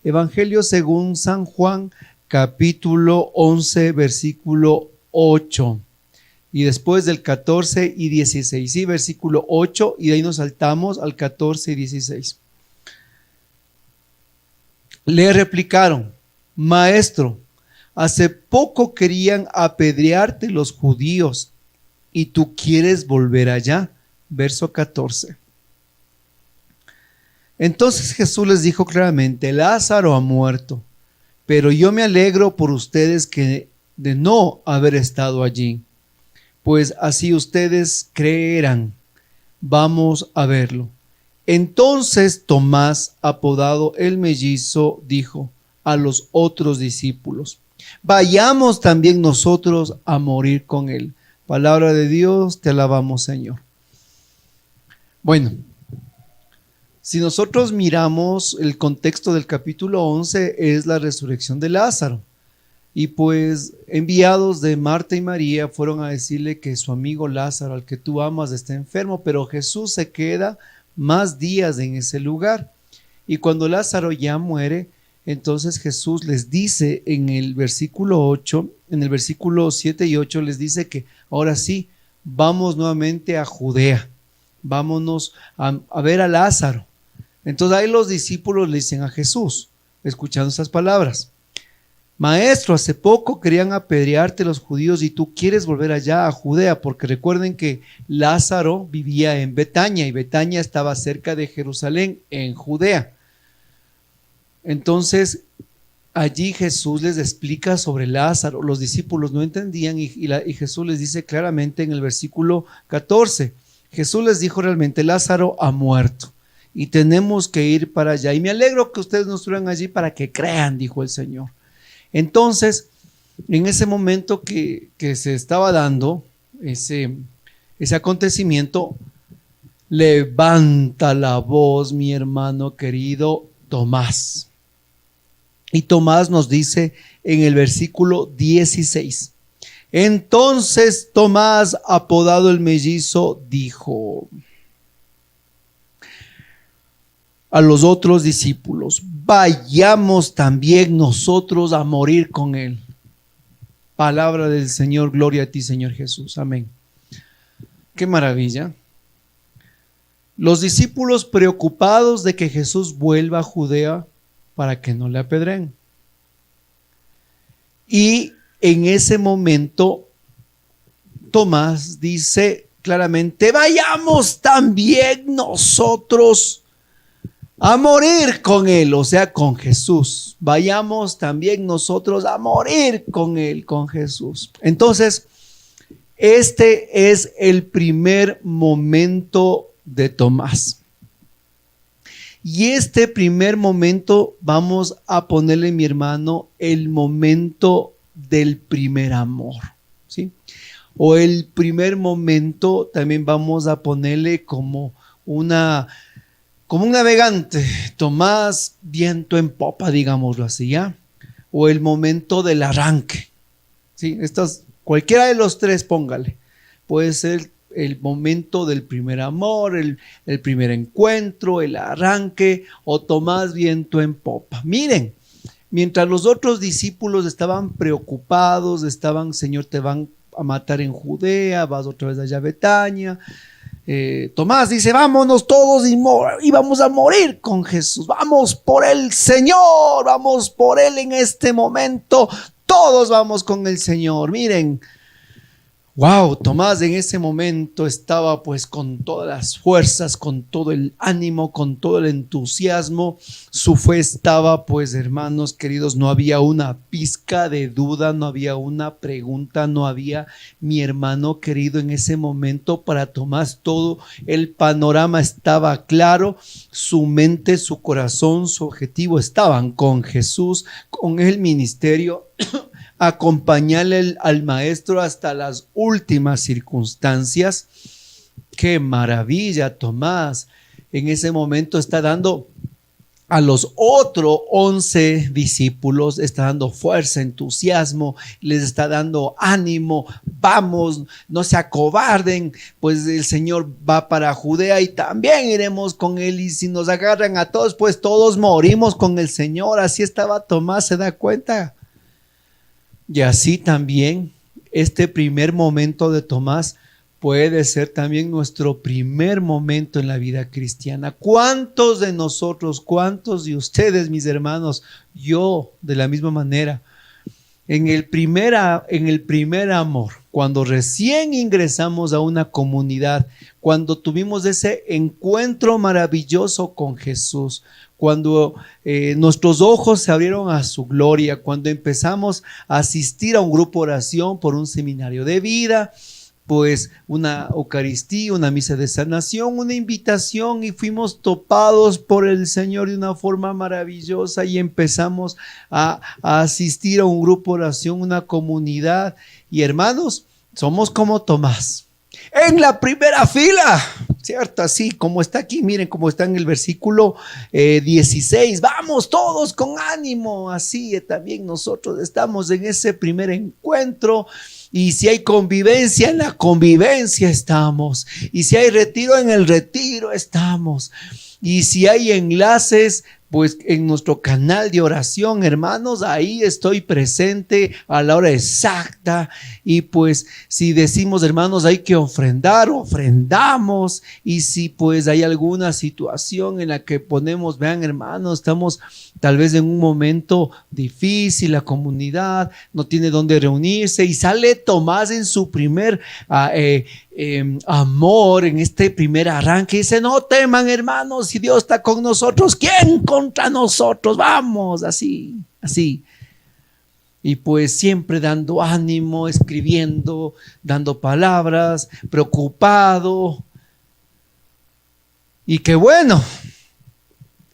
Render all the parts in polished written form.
Evangelio según San Juan, capítulo 11, versículo 8. Y después del 14 y 16, sí, versículo 8, y de ahí nos saltamos al 14 y 16. Le replicaron: Maestro, hace poco querían apedrearte los judíos, y tú quieres volver allá. Verso 14. Entonces Jesús les dijo claramente: Lázaro ha muerto, pero yo me alegro por ustedes de no haber estado allí, pues así ustedes creerán. Vamos a verlo. Entonces Tomás, apodado el mellizo, dijo a los otros discípulos: Vayamos también nosotros a morir con él. Palabra de Dios, te alabamos, Señor. Bueno, si nosotros miramos el contexto del capítulo 11, es la resurrección de Lázaro. Y pues enviados de Marta y María fueron a decirle que su amigo Lázaro, al que tú amas, está enfermo, pero Jesús se queda más días en ese lugar. Y cuando Lázaro ya muere, entonces Jesús les dice en el versículo 8, en el versículo 7 y 8, les dice que ahora sí, vamos nuevamente a Judea, vámonos a ver a Lázaro. Entonces ahí los discípulos le dicen a Jesús, escuchando estas palabras: Maestro, hace poco querían apedrearte los judíos y tú quieres volver allá a Judea, porque recuerden que Lázaro vivía en Betania y Betania estaba cerca de Jerusalén, en Judea. Entonces allí Jesús les explica sobre Lázaro. Los discípulos no entendían y Jesús les dice claramente en el versículo 14, Jesús les dijo realmente: Lázaro ha muerto y tenemos que ir para allá, y me alegro que ustedes nos traigan allí para que crean, dijo el Señor. Entonces, en ese momento que se estaba dando ese acontecimiento, levanta la voz mi hermano querido Tomás. Y Tomás nos dice en el versículo 16: Entonces Tomás, apodado el mellizo, dijo a los otros discípulos: Vayamos también nosotros a morir con él. Palabra del Señor, gloria a ti, Señor Jesús, amén. Qué maravilla. Los discípulos preocupados de que Jesús vuelva a Judea para que no le apedreen. Y en ese momento Tomás dice claramente: vayamos también nosotros a morir con él, o sea, con Jesús. Vayamos también nosotros a morir con él, con Jesús. Entonces, este es el primer momento de Tomás. Y este primer momento vamos a ponerle, mi hermano, el momento del primer amor, ¿sí? O el primer momento también vamos a ponerle como un navegante, Tomás, viento en popa, digámoslo así, ¿ya? O el momento del arranque, ¿sí? Cualquiera de los tres, póngale. Puede ser el momento del primer amor, el primer encuentro, el arranque, o Tomás, viento en popa. Miren, mientras los otros discípulos estaban preocupados, Señor, te van a matar en Judea, vas otra vez allá a Betania. Tomás dice: vámonos todos y vamos a morir con Jesús, vamos por el Señor, vamos por Él en este momento, todos vamos con el Señor. Miren, wow, Tomás en ese momento estaba pues con todas las fuerzas, con todo el ánimo, con todo el entusiasmo. Su fe estaba pues, hermanos queridos, no había una pizca de duda, no había una pregunta, no había, mi hermano querido, en ese momento para Tomás todo el panorama estaba claro. Su mente, su corazón, su objetivo estaban con Jesús, con el ministerio, acompañarle al maestro hasta las últimas circunstancias. Qué maravilla, Tomás en ese momento está dando a los otros 11 discípulos, está dando fuerza, entusiasmo, les está dando ánimo. Vamos, no se acobarden, pues el Señor va para Judea y también iremos con Él. Y si nos agarran a todos, pues todos morimos con el Señor. Así estaba Tomás, ¿se da cuenta? Y así también este primer momento de Tomás puede ser también nuestro primer momento en la vida cristiana. ¿Cuántos de nosotros, cuántos de ustedes, mis hermanos, yo de la misma manera, en el primer amor, cuando recién ingresamos a una comunidad, cuando tuvimos ese encuentro maravilloso con Jesús, cuando nuestros ojos se abrieron a su gloria, cuando empezamos a asistir a un grupo de oración por un seminario de vida, pues una Eucaristía, una misa de sanación, una invitación, y fuimos topados por el Señor de una forma maravillosa y empezamos a asistir a un grupo de oración, una comunidad. Y hermanos, somos como Tomás, en la primera fila, ¿cierto? Así como está aquí, miren cómo está en el versículo 16, vamos todos con ánimo. Así también nosotros estamos en ese primer encuentro. Y si hay convivencia, en la convivencia estamos. Y si hay retiro, en el retiro estamos. Y si hay enlaces, pues en nuestro canal de oración, hermanos, ahí estoy presente a la hora exacta. Y pues si decimos, hermanos, hay que ofrendar, ofrendamos. Y si pues hay alguna situación en la que ponemos, vean, hermanos, estamos tal vez en un momento difícil, la comunidad no tiene dónde reunirse, y sale Tomás en su primer amor, en este primer arranque, y dice: no teman, hermanos, si Dios está con nosotros, ¿quién contra nosotros? Vamos, así. Y pues siempre dando ánimo, escribiendo, dando palabras, preocupado. Y qué bueno.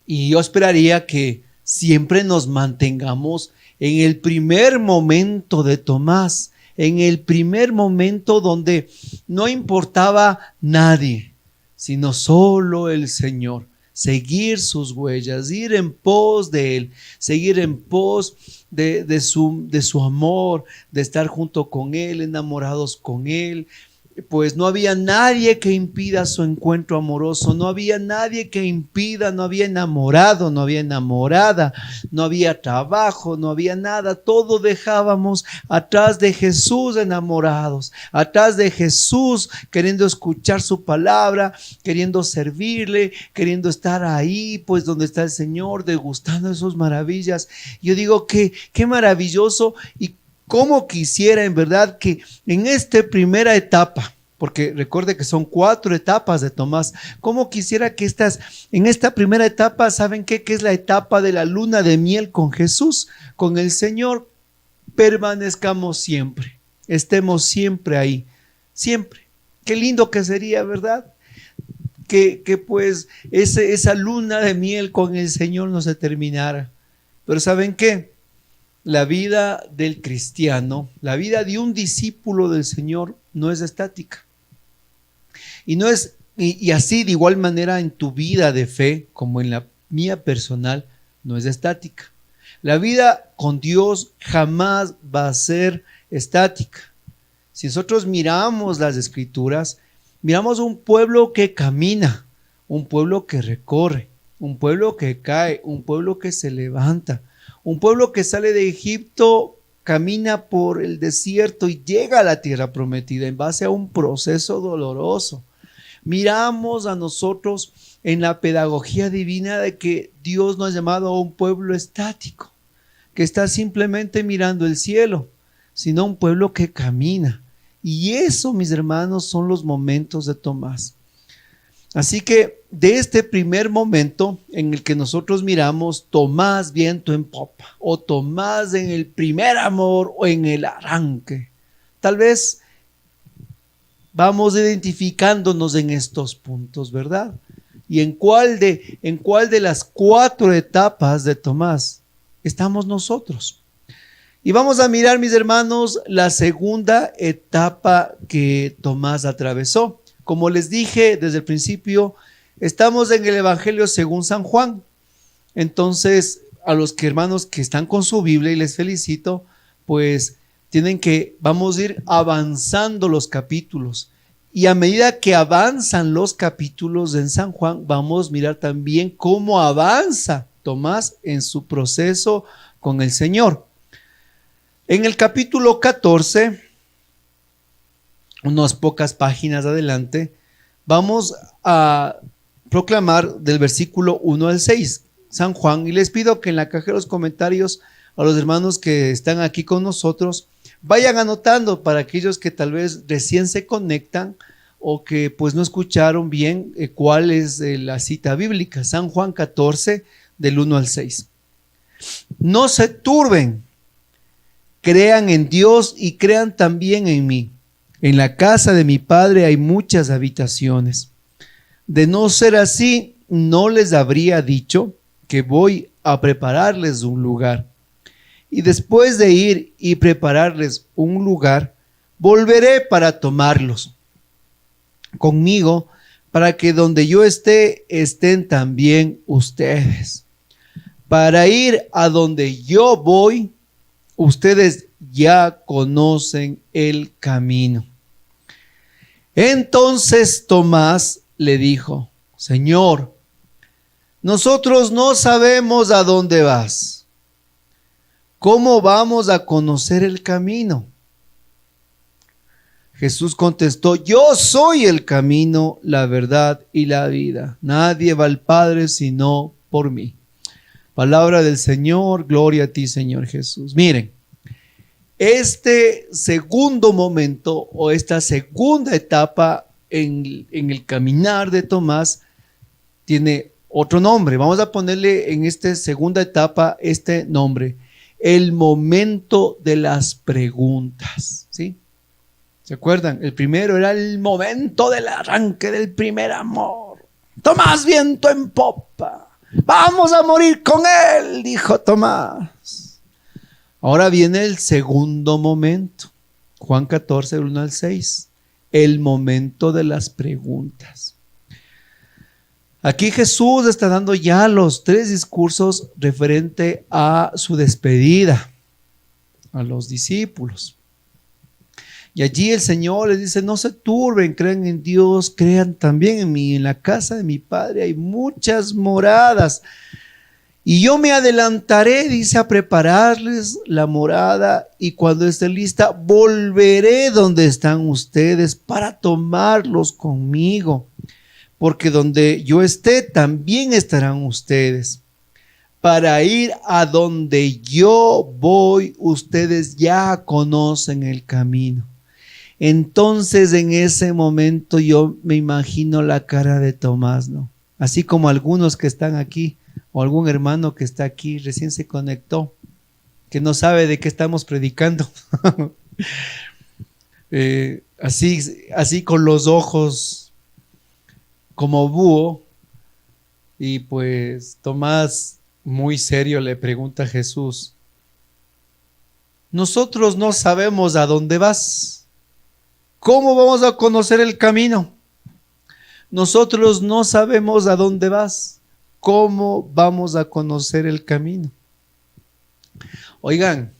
Y yo esperaría que siempre nos mantengamos en el primer momento de Tomás, en el primer momento donde no importaba nadie, sino solo el Señor. Seguir sus huellas, ir en pos de Él, seguir en pos de su amor, de estar junto con Él, enamorados con Él. Pues no había nadie que impida su encuentro amoroso, no había nadie que impida, no había enamorado, no había enamorada, no había trabajo, no había nada. Todo dejábamos atrás de Jesús, enamorados, atrás de Jesús, queriendo escuchar su palabra, queriendo servirle, queriendo estar ahí, pues donde está el Señor, degustando sus maravillas. Yo digo que qué maravilloso, y cómo quisiera en verdad que en esta primera etapa, porque recuerde que son 4 etapas de Tomás, cómo quisiera que en esta primera etapa, ¿saben qué? Que es la etapa de la luna de miel con Jesús, con el Señor, permanezcamos siempre, estemos siempre ahí, siempre. Qué lindo que sería, ¿verdad? Que pues esa luna de miel con el Señor no se terminara. Pero ¿saben qué? La vida del cristiano, la vida de un discípulo del Señor no es estática. Y así de igual manera en tu vida de fe, como en la mía personal, no es estática. La vida con Dios jamás va a ser estática. Si nosotros miramos las Escrituras, miramos un pueblo que camina, un pueblo que recorre, un pueblo que cae, un pueblo que se levanta. Un pueblo que sale de Egipto, camina por el desierto y llega a la tierra prometida en base a un proceso doloroso. Miramos a nosotros en la pedagogía divina de que Dios nos ha llamado a un pueblo estático, que está simplemente mirando el cielo, sino un pueblo que camina. Y eso, mis hermanos, son los momentos de Tomás. Así que de este primer momento en el que nosotros miramos Tomás viento en popa, o Tomás en el primer amor, o en el arranque, tal vez vamos identificándonos en estos puntos, ¿verdad? ¿Y en cuál de las 4 etapas de Tomás estamos nosotros? Y vamos a mirar, mis hermanos, la segunda etapa que Tomás atravesó. Como les dije desde el principio, estamos en el Evangelio según San Juan. Entonces, a los hermanos que están con su Biblia, y les felicito, pues vamos a ir avanzando los capítulos. Y a medida que avanzan los capítulos en San Juan, vamos a mirar también cómo avanza Tomás en su proceso con el Señor. En el capítulo 14, unas pocas páginas adelante, vamos a proclamar del versículo 1 al 6, San Juan, y les pido que en la caja de los comentarios a los hermanos que están aquí con nosotros vayan anotando para aquellos que tal vez recién se conectan o que pues no escucharon bien cuál es la cita bíblica. San Juan 14 del 1 al 6. No se turben, crean en Dios y crean también en mí. En la casa de mi Padre hay muchas habitaciones. De no ser así, no les habría dicho que voy a prepararles un lugar. Y después de ir y prepararles un lugar, volveré para tomarlos conmigo, para que donde yo esté, estén también ustedes. Para ir a donde yo voy, ustedes ya conocen el camino. Entonces Tomás le dijo: Señor, nosotros no sabemos a dónde vas. ¿Cómo vamos a conocer el camino? Jesús contestó: yo soy el camino, la verdad y la vida. Nadie va al Padre sino por mí. Palabra del Señor, gloria a ti, Señor Jesús. Miren, este segundo momento o esta segunda etapa en el caminar de Tomás tiene otro nombre. Vamos a ponerle en esta segunda etapa este nombre: el momento de las preguntas, ¿sí? ¿Se acuerdan? El primero era el momento del arranque del primer amor. Tomás, viento en popa. Vamos a morir con él, dijo Tomás. Ahora viene el segundo momento. Juan 14, 1 al 6. El momento de las preguntas. Aquí Jesús está dando ya los 3 discursos referente a su despedida a los discípulos. Y allí el Señor les dice: no se turben, crean en Dios, crean también en mí. En la casa de mi Padre hay muchas moradas. Y yo me adelantaré, dice, a prepararles la morada, y cuando esté lista, volveré donde están ustedes para tomarlos conmigo. Porque donde yo esté, también estarán ustedes. Para ir a donde yo voy, ustedes ya conocen el camino. Entonces, en ese momento yo me imagino la cara de Tomás, ¿no? Así como algunos que están aquí, o algún hermano que está aquí, recién se conectó, que no sabe de qué estamos predicando. Así con los ojos como búho, y pues Tomás muy serio le pregunta a Jesús: nosotros no sabemos a dónde vas. ¿Cómo vamos a conocer el camino? Nosotros no sabemos a dónde vas. ¿Cómo vamos a conocer el camino? Oigan,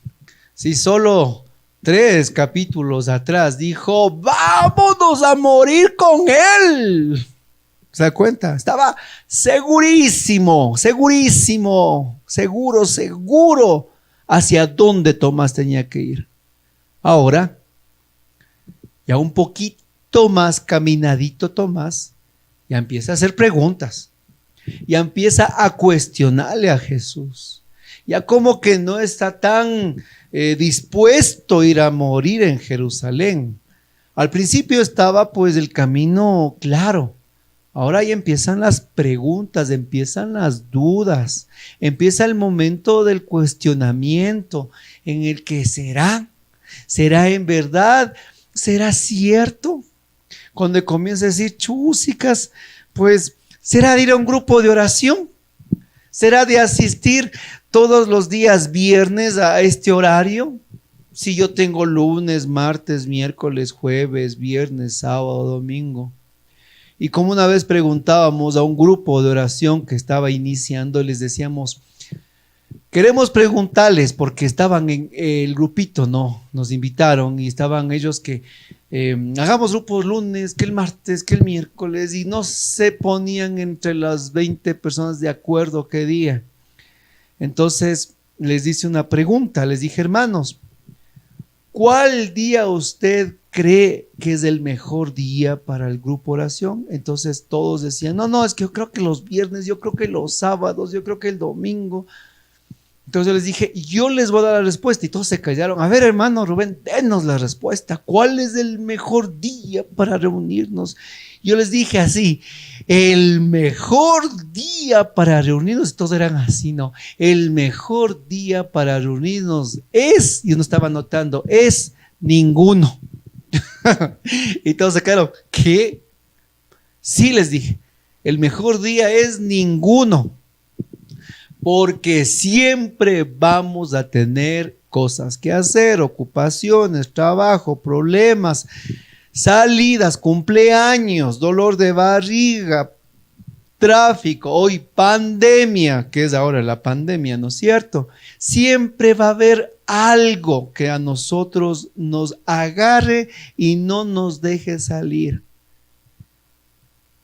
si solo 3 capítulos atrás dijo: vámonos a morir con él. ¿Se da cuenta? Estaba segurísimo hacia dónde Tomás tenía que ir. Ahora, ya un poquito más caminadito Tomás, ya empieza a hacer preguntas, ya empieza a cuestionarle a Jesús, ya como que no está tan dispuesto a ir a morir en Jerusalén. Al principio estaba pues el camino claro. Ahora ya empiezan las preguntas, empiezan las dudas, empieza el momento del cuestionamiento en el que ¿será en verdad? ¿Será cierto? Cuando comienza a decir chúsicas, pues ¿será de ir a un grupo de oración? ¿Será de asistir todos los días viernes a este horario? Si yo tengo lunes, martes, miércoles, jueves, viernes, sábado, domingo. Y como una vez preguntábamos a un grupo de oración que estaba iniciando, les decíamos, queremos preguntarles, porque estaban en el grupito, ¿no? Nos invitaron y estaban ellos que hagamos grupos lunes, que el martes, que el miércoles, y no se ponían entre las 20 personas de acuerdo qué día. Entonces les hice una pregunta, les dije, hermanos, ¿cuál día usted cree que es el mejor día para el grupo oración? Entonces todos decían, no, es que yo creo que los viernes, yo creo que los sábados, yo creo que el domingo. Entonces yo les dije, yo les voy a dar la respuesta, y todos se callaron. A ver, hermano Rubén, denos la respuesta. ¿Cuál es el mejor día para reunirnos? Yo les dije así, el mejor día para reunirnos, y todos eran así, ¿no? El mejor día para reunirnos es, y uno estaba anotando, es ninguno. Y todos se quedaron, ¿qué? Sí, les dije, el mejor día es ninguno. Porque siempre vamos a tener cosas que hacer, ocupaciones, trabajo, problemas, salidas, cumpleaños, dolor de barriga, tráfico, hoy pandemia, que es ahora la pandemia, ¿no es cierto? Siempre va a haber algo que a nosotros nos agarre y no nos deje salir.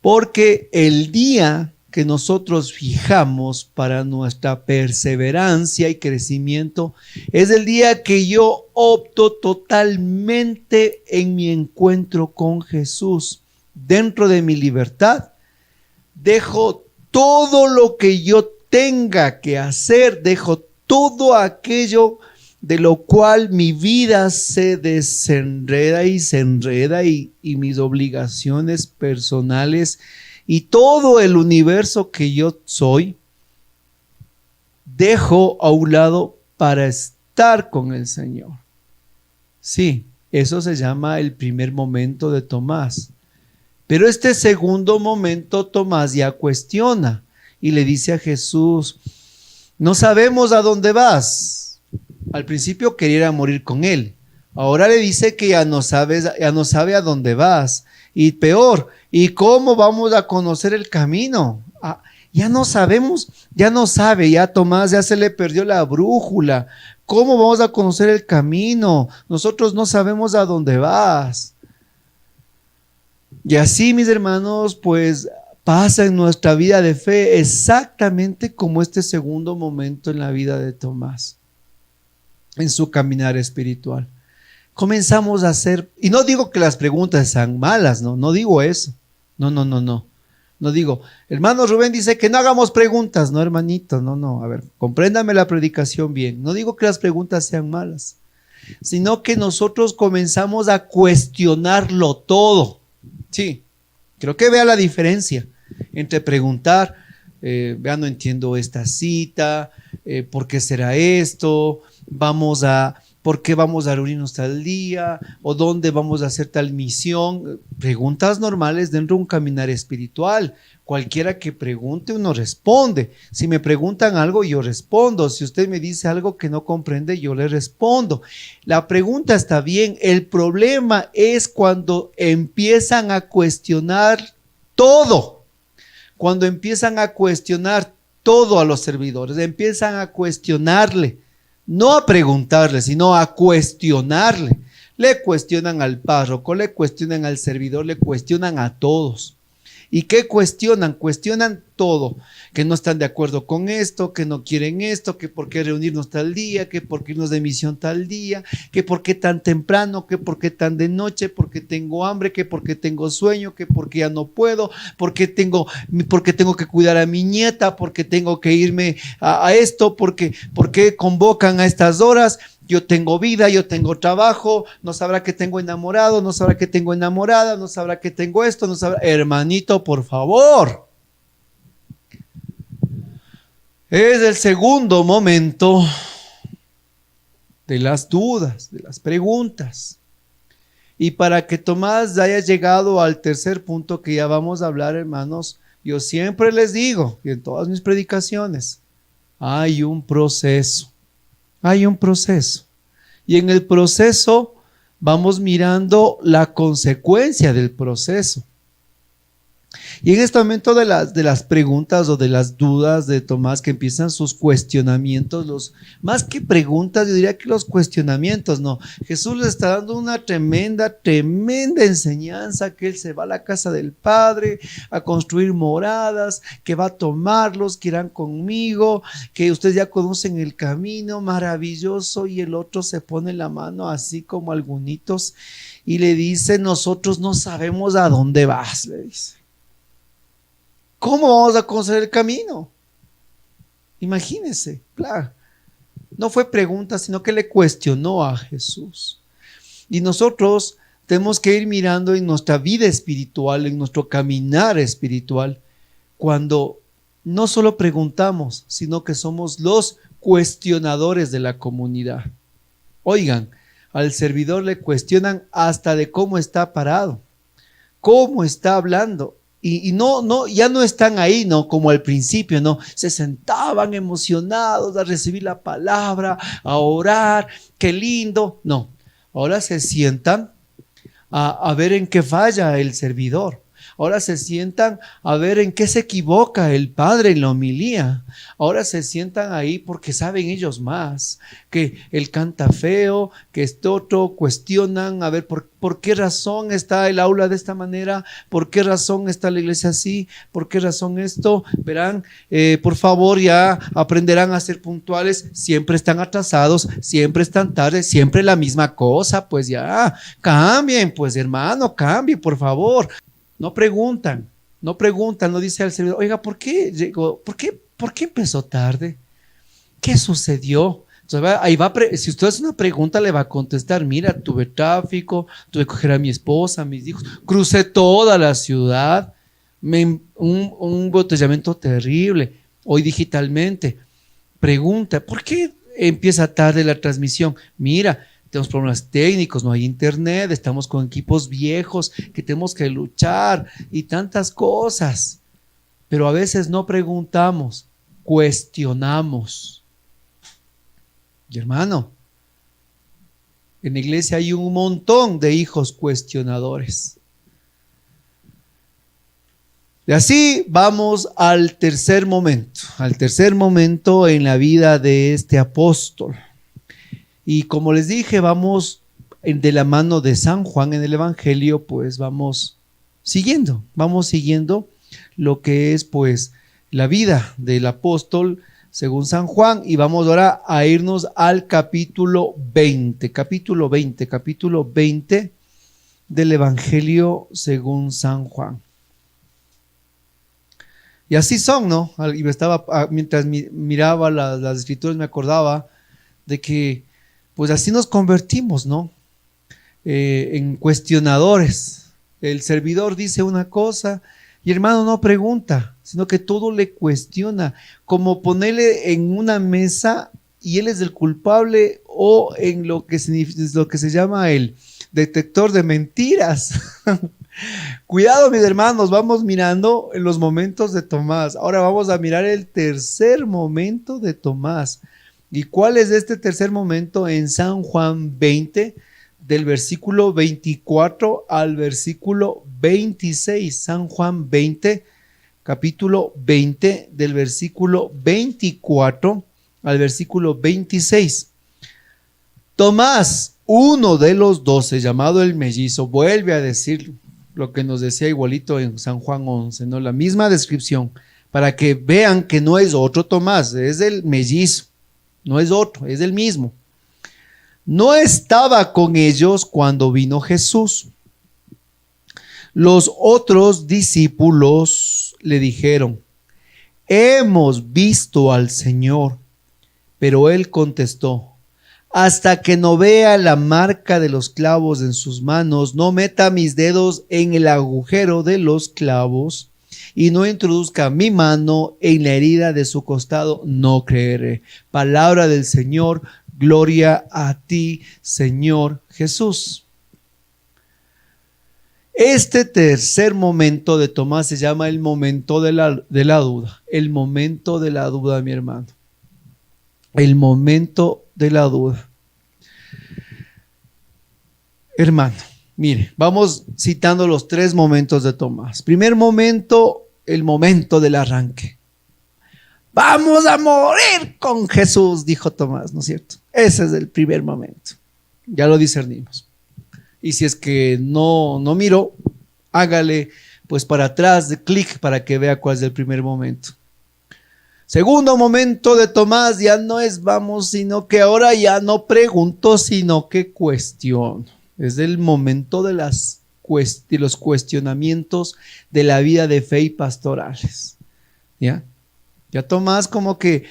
Porque el día que nosotros fijamos para nuestra perseverancia y crecimiento es el día que yo opto totalmente en mi encuentro con Jesús. Dentro de mi libertad, dejo todo lo que yo tenga que hacer, dejo todo aquello de lo cual mi vida se desenreda y se enreda, y mis obligaciones personales y todo el universo que yo soy, dejo a un lado para estar con el Señor. Sí, eso se llama el primer momento de Tomás. Pero este segundo momento Tomás ya cuestiona y le dice a Jesús, no sabemos a dónde vas. Al principio quería ir a morir con él. Ahora le dice que ya no sabe a dónde vas. Y peor, ¿y cómo vamos a conocer el camino? Ya no sabemos, ya no sabe, ya Tomás ya se le perdió la brújula. ¿Cómo vamos a conocer el camino? Nosotros no sabemos a dónde vas. Y así, mis hermanos, pues pasa en nuestra vida de fe exactamente como este segundo momento en la vida de Tomás, en su caminar espiritual. Comenzamos a hacer, y no digo que las preguntas sean malas, no digo eso, no digo, hermano Rubén dice que no hagamos preguntas, no hermanito, a ver, compréndame la predicación bien, no digo que las preguntas sean malas, sino que nosotros comenzamos a cuestionarlo todo. Sí, creo que vea la diferencia entre preguntar, vea, no entiendo esta cita, ¿por qué será esto? ¿Por qué vamos a reunirnos tal día? ¿O dónde vamos a hacer tal misión? Preguntas normales dentro de un caminar espiritual. Cualquiera que pregunte, uno responde. Si me preguntan algo, yo respondo. Si usted me dice algo que no comprende, yo le respondo. La pregunta está bien. El problema es cuando empiezan a cuestionar todo. Cuando empiezan a cuestionar todo a los servidores. Empiezan a cuestionarle. No a preguntarle, sino a cuestionarle. Le cuestionan al párroco, le cuestionan al servidor, le cuestionan a todos. ¿Y qué cuestionan? Cuestionan todo. Que no están de acuerdo con esto, que no quieren esto, que por qué reunirnos tal día, que por qué irnos de misión tal día, que por qué tan temprano, que por qué tan de noche, porque tengo hambre, que porque tengo sueño, que porque ya no puedo, porque tengo que cuidar a mi nieta, porque tengo que irme a esto, porque convocan a estas horas. Yo tengo vida, yo tengo trabajo, no sabrá que tengo enamorado, no sabrá que tengo enamorada, no sabrá que tengo esto, no sabrá. Hermanito, por favor. Es el segundo momento de las dudas, de las preguntas. Y para que Tomás haya llegado al tercer punto que ya vamos a hablar, hermanos, yo siempre les digo, y en todas mis predicaciones, hay un proceso. Hay un proceso. Y en el proceso vamos mirando la consecuencia del proceso. Y en este momento de las preguntas o de las dudas de Tomás, que empiezan sus cuestionamientos, más que preguntas, yo diría que los cuestionamientos, no. Jesús le está dando una tremenda enseñanza, que Él se va a la casa del Padre a construir moradas, que va a tomarlos, que irán conmigo, que ustedes ya conocen el camino maravilloso, y el otro se pone la mano así como algunitos y le dice: nosotros no sabemos a dónde vas, le dice. ¿Cómo vamos a conocer el camino? Imagínense, claro. No fue pregunta, sino que le cuestionó a Jesús. Y nosotros tenemos que ir mirando en nuestra vida espiritual, en nuestro caminar espiritual, cuando no solo preguntamos, sino que somos los cuestionadores de la comunidad. Oigan, al servidor le cuestionan hasta de cómo está parado, cómo está hablando. Y ya no están ahí, ¿no? Como al principio, ¿no? Se sentaban emocionados a recibir la palabra, a orar, qué lindo. No, ahora se sientan a ver en qué falla el servidor. Ahora se sientan a ver en qué se equivoca el padre en la homilía. Ahora se sientan ahí porque saben ellos más, que él canta feo, que esto otro, cuestionan a ver por qué razón está el aula de esta manera, por qué razón está la iglesia así, por qué razón esto. Verán, por favor, ya aprenderán a ser puntuales. Siempre están atrasados, siempre están tarde, siempre la misma cosa. Pues ya, cambien, pues hermano, cambie, por favor. No preguntan, no dice al servidor: oiga, ¿por qué llegó? ¿Por qué empezó tarde? ¿Qué sucedió? Entonces, si usted hace una pregunta, le va a contestar: mira, tuve tráfico, tuve que coger a mi esposa, a mis hijos, crucé toda la ciudad, un botellamiento terrible, hoy digitalmente. Pregunta: ¿por qué empieza tarde la transmisión? Mira, tenemos problemas técnicos, no hay internet, estamos con equipos viejos que tenemos que luchar y tantas cosas. Pero a veces no preguntamos, cuestionamos. Y hermano, en la iglesia hay un montón de hijos cuestionadores. Y así vamos al tercer momento en la vida de este apóstol. Y como les dije, vamos de la mano de San Juan en el Evangelio, pues vamos siguiendo lo que es pues la vida del apóstol según San Juan, y vamos ahora a irnos al capítulo 20 del Evangelio según San Juan. Y así son, ¿no? Y mientras miraba las escrituras, me acordaba de que pues así nos convertimos, ¿no? En cuestionadores. El servidor dice una cosa y hermano no pregunta, sino que todo le cuestiona, como ponerle en una mesa y él es el culpable, o en lo que se llama el detector de mentiras. Cuidado, mis hermanos, vamos mirando en los momentos de Tomás. Ahora vamos a mirar el tercer momento de Tomás. ¿Y cuál es este tercer momento? En San Juan 20, del versículo 24 al versículo 26. San Juan 20, capítulo 20, del versículo 24 al versículo 26. Tomás, uno de los 12, llamado el mellizo, vuelve a decir lo que nos decía igualito en San Juan 11, ¿no? La misma descripción, para que vean que no es otro Tomás, es el mellizo. No es otro, es el mismo. No estaba con ellos cuando vino Jesús. Los otros discípulos le dijeron: hemos visto al Señor. Pero él contestó: hasta que no vea la marca de los clavos en sus manos, no meta mis dedos en el agujero de los clavos y no introduzca mi mano en la herida de su costado, no creeré. Palabra del Señor, gloria a ti, Señor Jesús. Este tercer momento de Tomás se llama el momento de la duda. El momento de la duda, mi hermano. El momento de la duda. Hermano, Mire, vamos citando los 3 momentos de Tomás. Primer momento, el momento del arranque. Vamos a morir con Jesús, dijo Tomás, ¿no es cierto? Ese es el primer momento. Ya lo discernimos. Y si es que no miró, hágale pues para atrás de clic para que vea cuál es el primer momento. Segundo momento de Tomás ya no es vamos, sino que ahora ya no pregunto, sino que cuestiono. Es el momento de los cuestionamientos de la vida de fe y pastorales. ¿Ya? Ya Tomás como que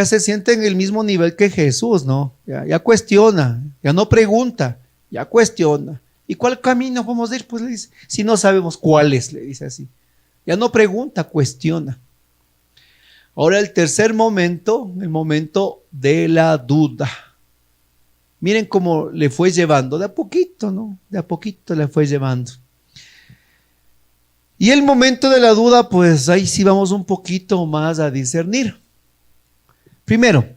se siente en el mismo nivel que Jesús, ¿no? Ya cuestiona, ya no pregunta, ya cuestiona. ¿Y cuál camino vamos a ir? Pues le dice, si no sabemos cuál es, le dice así. Ya no pregunta, cuestiona. Ahora el tercer momento, el momento de la duda. Miren cómo le fue llevando, de a poquito, ¿no? De a poquito le fue llevando. Y el momento de la duda, pues ahí sí vamos un poquito más a discernir. Primero,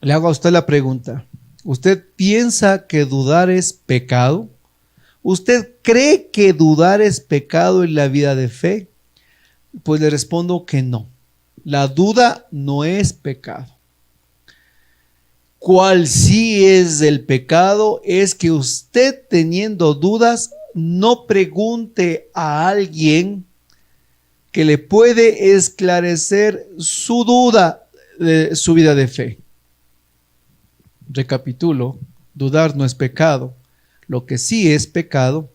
le hago a usted la pregunta. ¿Usted piensa que dudar es pecado? ¿Usted cree que dudar es pecado en la vida de fe? Pues le respondo que no. La duda no es pecado. ¿Cuál sí es el pecado? Es que usted teniendo dudas no pregunte a alguien que le puede esclarecer su duda de su vida de fe. Recapitulo, dudar no es pecado. Lo que sí es pecado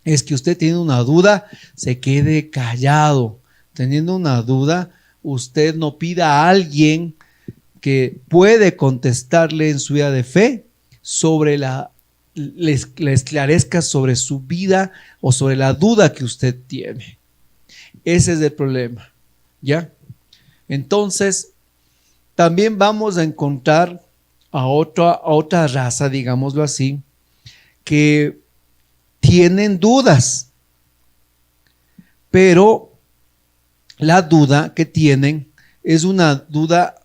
es que usted tiene una duda, se quede callado. Teniendo una duda, usted no pida a alguien que puede contestarle en su vida de fe sobre le esclarezca sobre su vida o sobre la duda que usted tiene. Ese es el problema, ¿ya? Entonces, también vamos a encontrar a otra raza, digámoslo así, que tienen dudas, pero la duda que tienen es una duda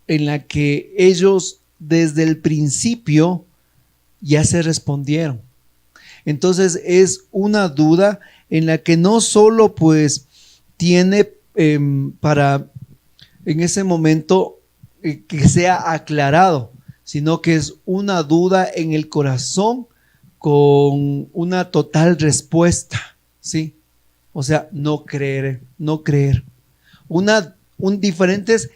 en la que ellos desde el principio ya se respondieron. Entonces es una duda en la que no solo pues tiene para en ese momento que sea aclarado, sino que es una duda en el corazón con una total respuesta, ¿sí? O sea, no creer. Diferentes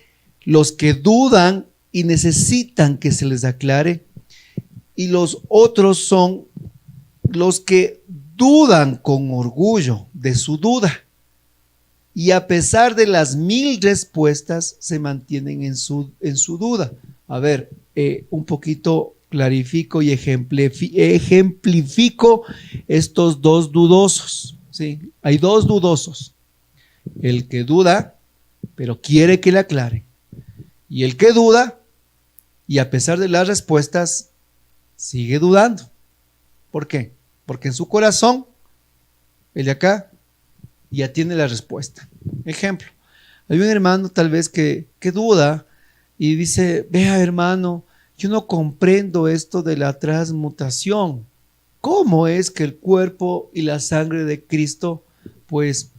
los que dudan y necesitan que se les aclare, y los otros son los que dudan con orgullo de su duda y a pesar de las 1000 respuestas se mantienen en su duda. A ver, un poquito clarifico y ejemplifico estos dos dudosos, ¿sí? Hay dos dudosos, el que duda pero quiere que le aclare y el que duda y a pesar de las respuestas sigue dudando. ¿Por qué? Porque en su corazón, el de acá, ya tiene la respuesta. Ejemplo, hay un hermano tal vez que duda y dice, vea hermano, yo no comprendo esto de la transmutación. ¿Cómo es que el cuerpo y la sangre de Cristo, pues,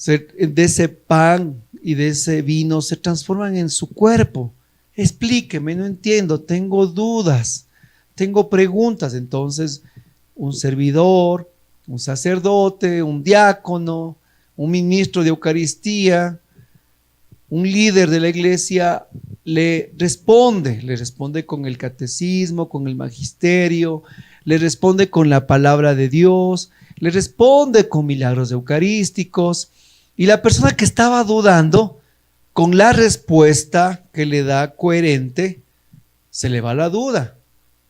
de ese pan y de ese vino se transforman en su cuerpo? Explíqueme, no entiendo, tengo dudas, tengo preguntas. Entonces, un servidor, un sacerdote, un diácono, un ministro de Eucaristía, un líder de la iglesia le responde con el catecismo, con el magisterio, le responde con la palabra de Dios, le responde con milagros eucarísticos, y la persona que estaba dudando, con la respuesta que le da coherente, se le va la duda.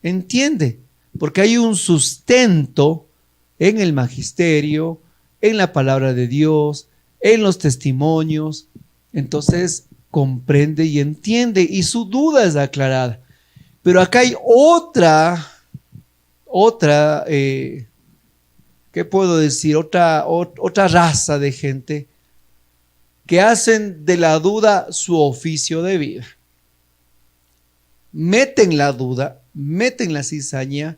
¿Entiende? Porque hay un sustento en el magisterio, en la palabra de Dios, en los testimonios. Entonces comprende y entiende y su duda es aclarada. Pero acá hay otra, ¿qué puedo decir? Otra raza de gente que hacen de la duda su oficio de vida. Meten la duda, meten la cizaña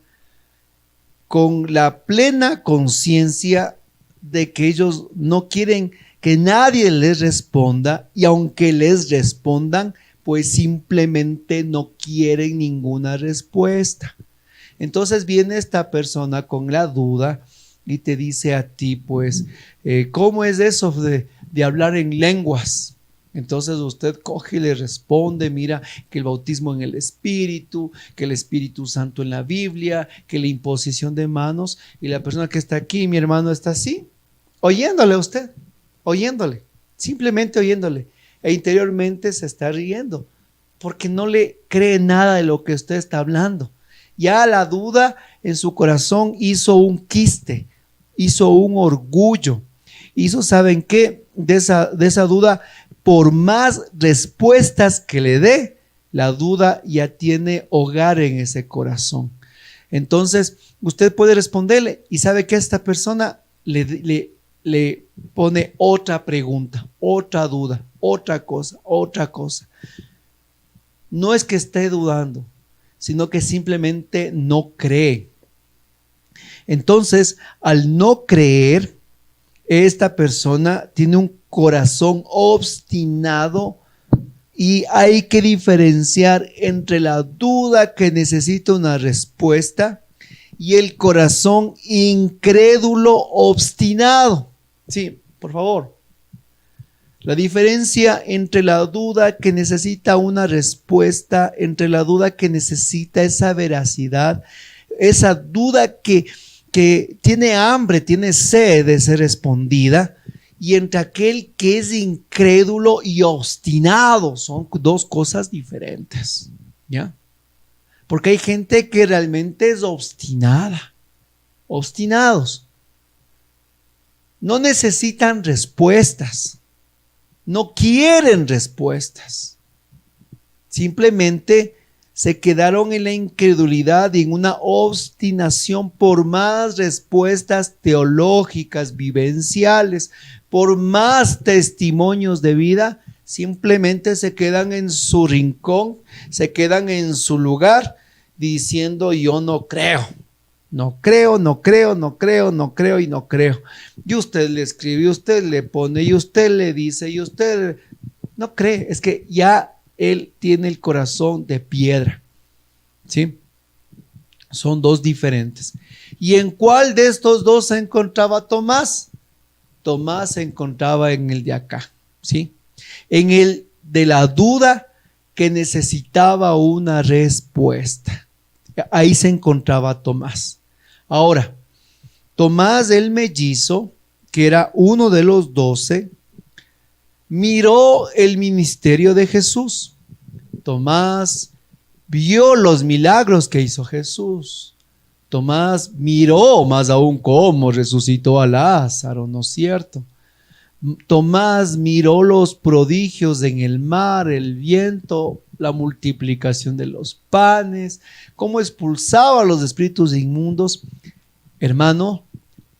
con la plena conciencia de que ellos no quieren que nadie les responda, y aunque les respondan, pues simplemente no quieren ninguna respuesta. Entonces viene esta persona con la duda y te dice a ti, pues, ¿cómo es eso de hablar en lenguas? Entonces usted coge y le responde, mira, que el bautismo en el Espíritu, que el Espíritu Santo en la Biblia, que la imposición de manos, y la persona que está aquí, mi hermano, está así, oyéndole a usted, oyéndole, simplemente oyéndole, e interiormente se está riendo, porque no le cree nada de lo que usted está hablando. Ya la duda en su corazón hizo un quiste, hizo un orgullo, hizo, ¿saben qué? De esa duda, por más respuestas que le dé, la duda ya tiene hogar en ese corazón. Entonces, usted puede responderle y sabe que esta persona le pone otra pregunta, otra duda, otra cosa, otra cosa. No es que esté dudando, sino que simplemente no cree. Entonces, al no creer, esta persona tiene un corazón obstinado, y hay que diferenciar entre la duda que necesita una respuesta y el corazón incrédulo obstinado. Sí, por favor. La diferencia entre la duda que necesita una respuesta, entre la duda que necesita esa veracidad, esa duda que tiene hambre, tiene sed de ser respondida, y entre aquel que es incrédulo y obstinado. Son dos cosas diferentes, ¿ya? Porque hay gente que realmente es obstinada, obstinados. No necesitan respuestas, no quieren respuestas. Simplemente se quedaron en la incredulidad y en una obstinación por más respuestas teológicas, vivenciales, por más testimonios de vida. Simplemente se quedan en su rincón, se quedan en su lugar diciendo: yo no creo, no creo, no creo, no creo, no creo y no creo. Y usted le escribe, y usted le pone, y usted le dice, y usted no cree. Es que ya él tiene el corazón de piedra, ¿sí? Son dos diferentes. ¿Y en cuál de estos dos se encontraba Tomás? Tomás se encontraba en el de acá, ¿sí? En el de la duda que necesitaba una respuesta. Ahí se encontraba Tomás. Ahora, Tomás el mellizo, que era uno de los 12, miró el ministerio de Jesús. Tomás vio los milagros que hizo Jesús. Tomás miró más aún cómo resucitó a Lázaro, ¿no es cierto? Tomás miró los prodigios en el mar, el viento, la multiplicación de los panes, cómo expulsaba a los espíritus inmundos. Hermano,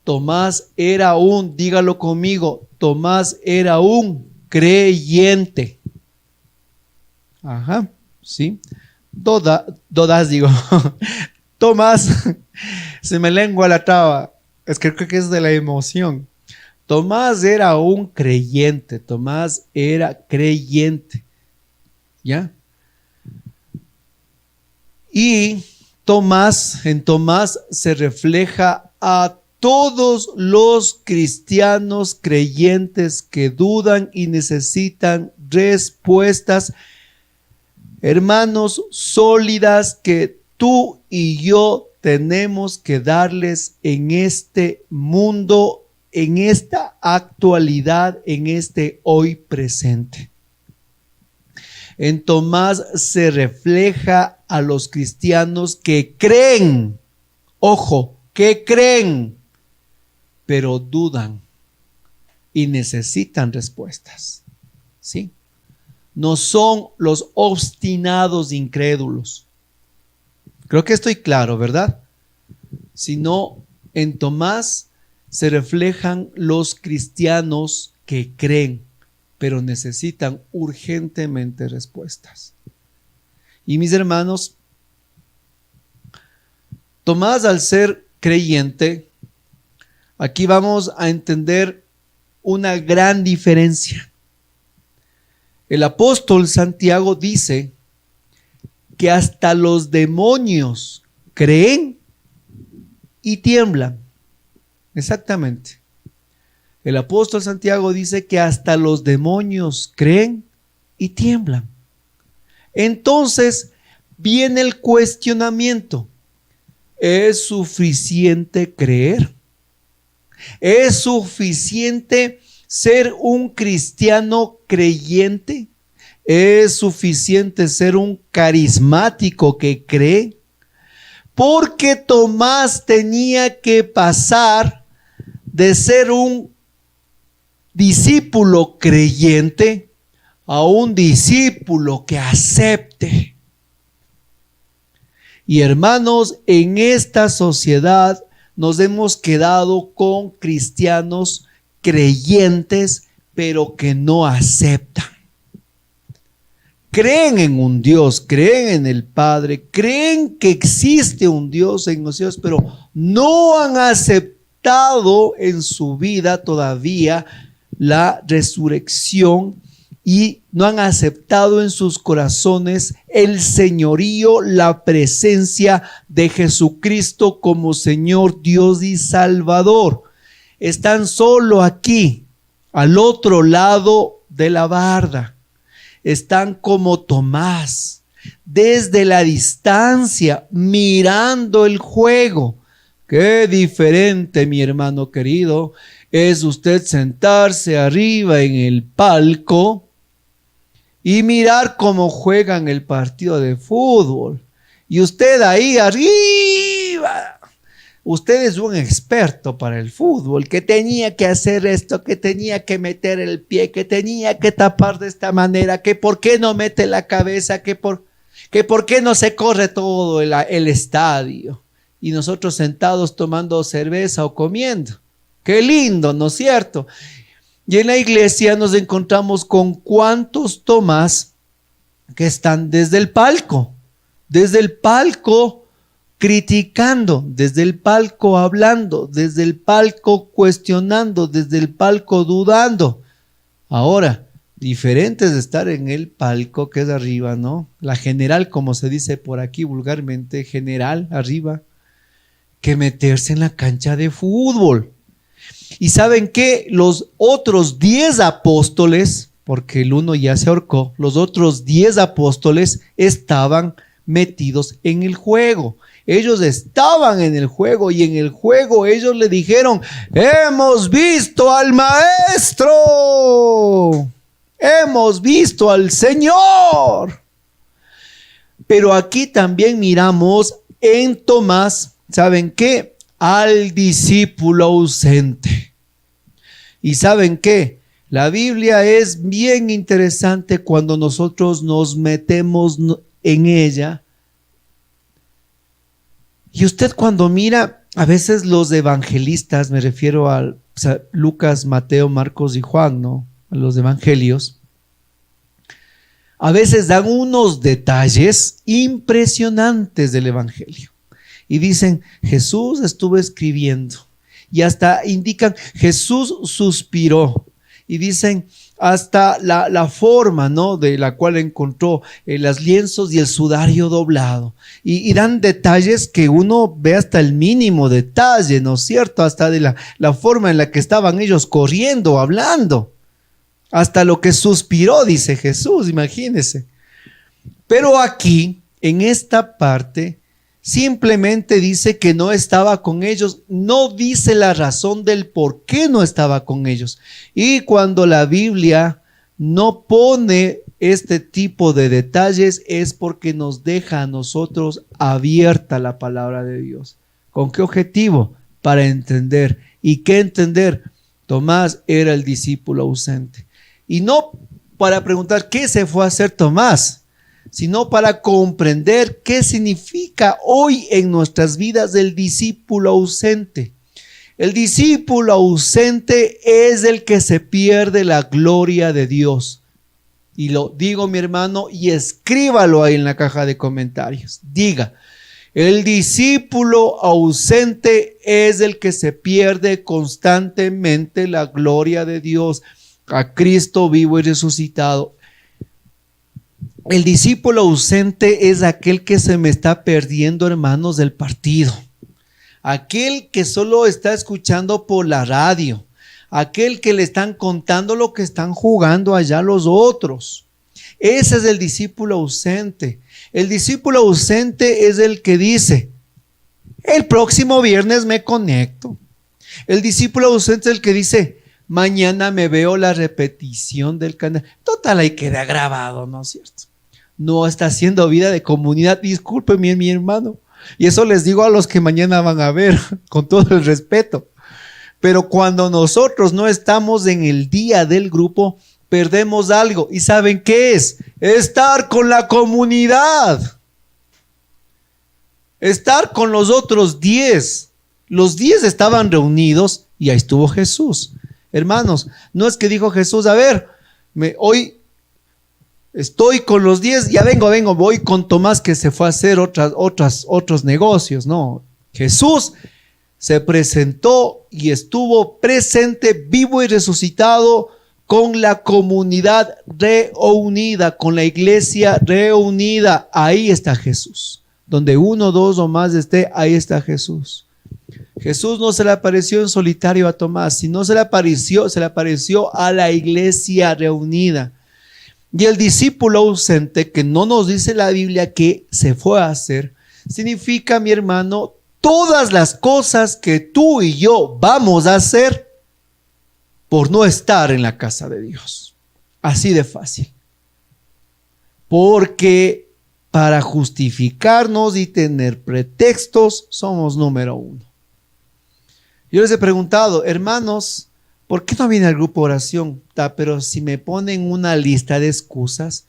Tomás era dígalo conmigo, Tomás era un creyente. Ajá, sí. Todas digo. Tomás, se me lengua la traba. Es que creo que es de la emoción. Tomás era un creyente. Tomás era creyente. ¿Ya? Y en Tomás se refleja a todos los cristianos creyentes que dudan y necesitan respuestas, hermanos, sólidas, que tú y yo tenemos que darles en este mundo, en esta actualidad, en este hoy presente. En Tomás se refleja a los cristianos que creen, ojo, que creen, pero dudan y necesitan respuestas, ¿sí? No son los obstinados incrédulos. Creo que estoy claro, ¿verdad? Sino en Tomás se reflejan los cristianos que creen, pero necesitan urgentemente respuestas. Y mis hermanos, Tomás, al ser creyente, aquí vamos a entender una gran diferencia. El apóstol Santiago dice que hasta los demonios creen y tiemblan. Exactamente. El apóstol Santiago dice que hasta los demonios creen y tiemblan. Entonces viene el cuestionamiento. ¿Es suficiente creer? ¿Es suficiente ser un cristiano creyente? ¿Es suficiente ser un carismático que cree? Porque Tomás tenía que pasar de ser un discípulo creyente a un discípulo que acepte. Y hermanos, en esta sociedad nos hemos quedado con cristianos creyentes, pero que no aceptan. Creen en un Dios, creen en el Padre, creen que existe un Dios en los cielos, pero no han aceptado en su vida todavía la resurrección y no han aceptado en sus corazones el señorío, la presencia de Jesucristo como Señor, Dios y Salvador. Están solo aquí, al otro lado de la barda. Están como Tomás, desde la distancia, mirando el juego. Qué diferente, mi hermano querido, es usted sentarse arriba en el palco y mirar cómo juegan el partido de fútbol. Y usted ahí arriba, usted es un experto para el fútbol, que tenía que hacer esto, que tenía que meter el pie, que tenía que tapar de esta manera, que por qué no mete la cabeza, que por qué no se corre todo el estadio. Y nosotros sentados tomando cerveza o comiendo. Qué lindo, ¿no es cierto? Y en la iglesia nos encontramos con cuántos Tomás que están desde el palco criticando, desde el palco hablando, desde el palco cuestionando, desde el palco dudando. Ahora, diferente es estar en el palco que es arriba, ¿no? La general, como se dice por aquí vulgarmente, general arriba, que meterse en la cancha de fútbol. Y ¿saben qué? Los otros 10 apóstoles, porque el uno ya se ahorcó, los otros 10 apóstoles estaban metidos en el juego. Ellos estaban en el juego y en el juego ellos le dijeron: hemos visto al Maestro, hemos visto al Señor. Pero aquí también miramos en Tomás, ¿saben qué? Al discípulo ausente. ¿Y saben qué? La Biblia es bien interesante cuando nosotros nos metemos en ella. Y usted cuando mira, a veces los evangelistas, me refiero a Lucas, Mateo, Marcos y Juan, ¿no? A los evangelios, a veces dan unos detalles impresionantes del evangelio. Y dicen, Jesús estuvo escribiendo. Y hasta indican, Jesús suspiró. Y dicen, hasta la forma, ¿no?, de la cual encontró los lienzos y el sudario doblado. Y dan detalles que uno ve hasta el mínimo detalle, ¿no es cierto? Hasta de la forma en la que estaban ellos corriendo, hablando. Hasta lo que suspiró, dice Jesús, imagínense. Pero aquí, en esta parte, simplemente dice que no estaba con ellos, no dice la razón del por qué no estaba con ellos. Y cuando la Biblia no pone este tipo de detalles es porque nos deja a nosotros abierta la palabra de Dios. ¿Con qué objetivo? Para entender. ¿Y qué entender? Tomás era el discípulo ausente. Y no para preguntar qué se fue a hacer Tomás, sino para comprender qué significa hoy en nuestras vidas el discípulo ausente. El discípulo ausente es el que se pierde la gloria de Dios. Y lo digo, mi hermano, y escríbalo ahí en la caja de comentarios. Diga, El discípulo ausente es el que se pierde constantemente la gloria de Dios, a Cristo vivo y resucitado. El discípulo ausente es aquel que se me está perdiendo, hermanos, del partido. Aquel que solo está escuchando por la radio. Aquel que le están contando lo que están jugando allá los otros. Ese es el discípulo ausente. El discípulo ausente es el que dice, el próximo viernes me conecto. El discípulo ausente es el que dice, mañana me veo la repetición del canal. Total, ahí queda grabado, ¿no es cierto? No está haciendo vida de comunidad. Discúlpeme, mi hermano. Y eso les digo a los que mañana van a ver, con todo el respeto. Pero cuando nosotros no estamos en el día del grupo, perdemos algo. ¿Y saben qué es? Estar con la comunidad. Estar con los otros 10. Los 10 estaban reunidos y ahí estuvo Jesús. Hermanos, no es que dijo Jesús, a ver, hoy estoy con los 10, ya vengo, voy con Tomás que se fue a hacer otros negocios. No, Jesús se presentó y estuvo presente, vivo y resucitado, con la comunidad reunida, con la iglesia reunida. Ahí está Jesús. Donde uno, dos o más esté, ahí está Jesús. Jesús no se le apareció en solitario a Tomás, sino se le apareció a la iglesia reunida. Y el discípulo ausente, que no nos dice la Biblia que se fue a hacer, significa, mi hermano, todas las cosas que tú y yo vamos a hacer por no estar en la casa de Dios. Así de fácil. Porque para justificarnos y tener pretextos somos número uno. Yo les he preguntado, hermanos, ¿por qué no viene al grupo de oración? Pero si me ponen una lista de excusas,